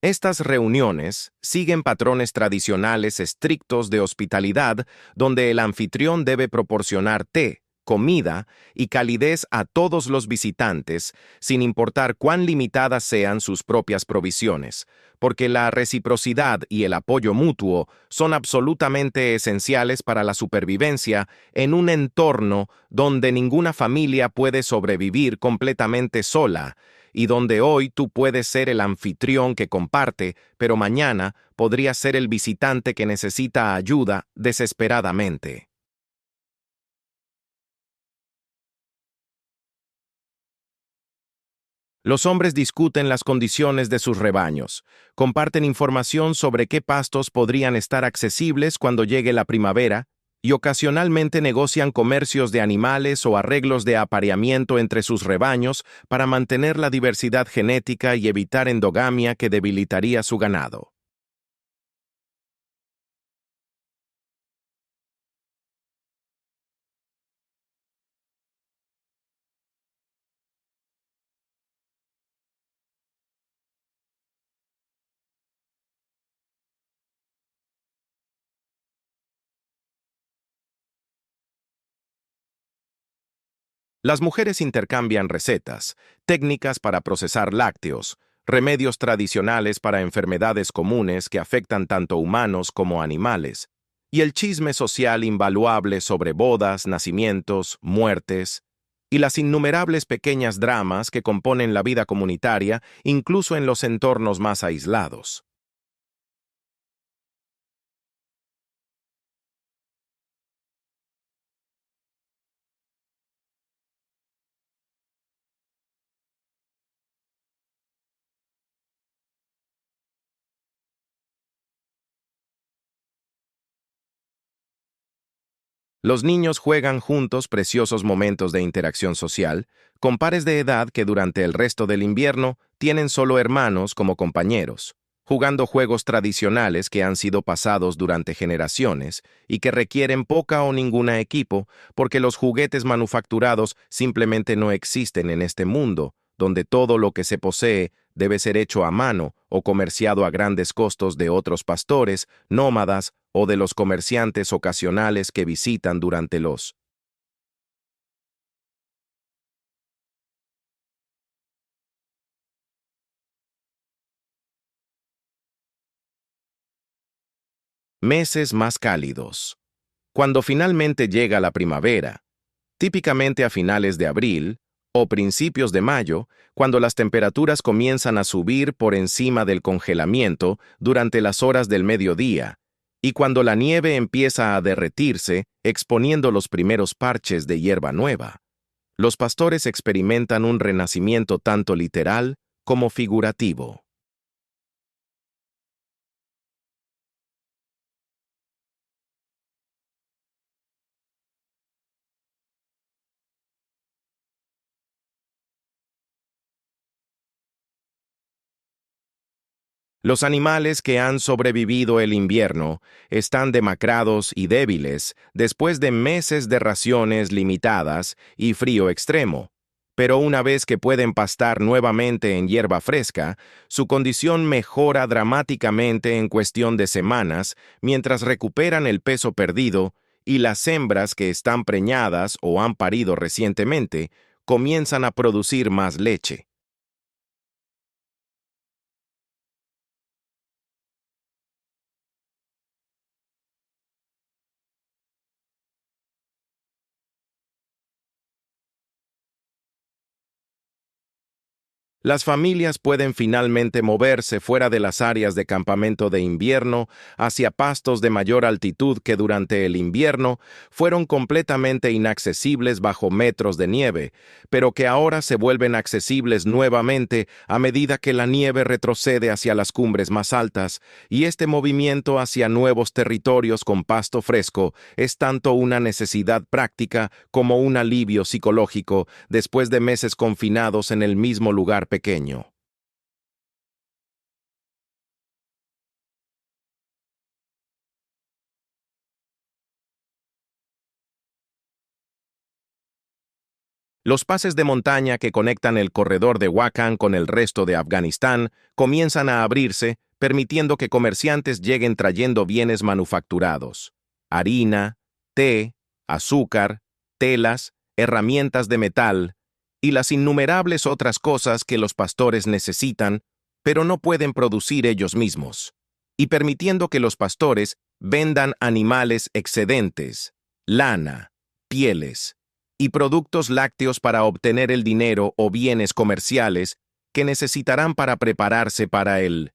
Estas reuniones siguen patrones tradicionales estrictos de hospitalidad donde el anfitrión debe proporcionar té, comida y calidez a todos los visitantes, sin importar cuán limitadas sean sus propias provisiones, porque la reciprocidad y el apoyo mutuo son absolutamente esenciales para la supervivencia en un entorno donde ninguna familia puede sobrevivir completamente sola y donde hoy tú puedes ser el anfitrión que comparte, pero mañana podrías ser el visitante que necesita ayuda desesperadamente. Los hombres discuten las condiciones de sus rebaños, comparten información sobre qué pastos podrían estar accesibles cuando llegue la primavera, y ocasionalmente negocian comercios de animales o arreglos de apareamiento entre sus rebaños para mantener la diversidad genética y evitar endogamia que debilitaría su ganado. Las mujeres intercambian recetas, técnicas para procesar lácteos, remedios tradicionales para enfermedades comunes que afectan tanto humanos como animales, y el chisme social invaluable sobre bodas, nacimientos, muertes, y las innumerables pequeñas dramas que componen la vida comunitaria, incluso en los entornos más aislados. Los niños juegan juntos preciosos momentos de interacción social, con pares de edad que durante el resto del invierno tienen solo hermanos como compañeros, jugando juegos tradicionales que han sido pasados durante generaciones y que requieren poca o ninguna equipo porque los juguetes manufacturados simplemente no existen en este mundo, donde todo lo que se posee debe ser hecho a mano o comerciado a grandes costos de otros pastores, nómadas o de los comerciantes ocasionales que visitan durante los meses más cálidos. Cuando finalmente llega la primavera, típicamente a finales de abril o principios de mayo, cuando las temperaturas comienzan a subir por encima del congelamiento durante las horas del mediodía, y cuando la nieve empieza a derretirse, exponiendo los primeros parches de hierba nueva, los pastores experimentan un renacimiento tanto literal como figurativo. Los animales que han sobrevivido el invierno están demacrados y débiles después de meses de raciones limitadas y frío extremo, pero una vez que pueden pastar nuevamente en hierba fresca, su condición mejora dramáticamente en cuestión de semanas mientras recuperan el peso perdido y las hembras que están preñadas o han parido recientemente comienzan a producir más leche. Las familias pueden finalmente moverse fuera de las áreas de campamento de invierno hacia pastos de mayor altitud que durante el invierno fueron completamente inaccesibles bajo metros de nieve, pero que ahora se vuelven accesibles nuevamente a medida que la nieve retrocede hacia las cumbres más altas, y este movimiento hacia nuevos territorios con pasto fresco es tanto una necesidad práctica como un alivio psicológico después de meses confinados en el mismo lugar pequeño. Los pases de montaña que conectan el corredor de Wakhan con el resto de Afganistán comienzan a abrirse, permitiendo que comerciantes lleguen trayendo bienes manufacturados: harina, té, azúcar, telas, herramientas de metal y las innumerables otras cosas que los pastores necesitan, pero no pueden producir ellos mismos, y permitiendo que los pastores vendan animales excedentes, lana, pieles y productos lácteos para obtener el dinero o bienes comerciales que necesitarán para prepararse para el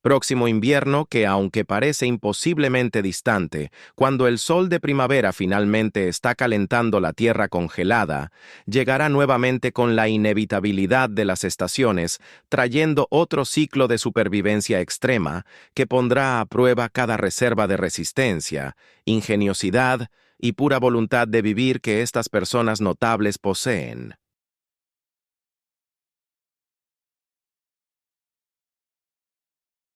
próximo invierno que, aunque parece imposiblemente distante, cuando el sol de primavera finalmente está calentando la tierra congelada, llegará nuevamente con la inevitabilidad de las estaciones, trayendo otro ciclo de supervivencia extrema que pondrá a prueba cada reserva de resistencia, ingeniosidad y pura voluntad de vivir que estas personas notables poseen.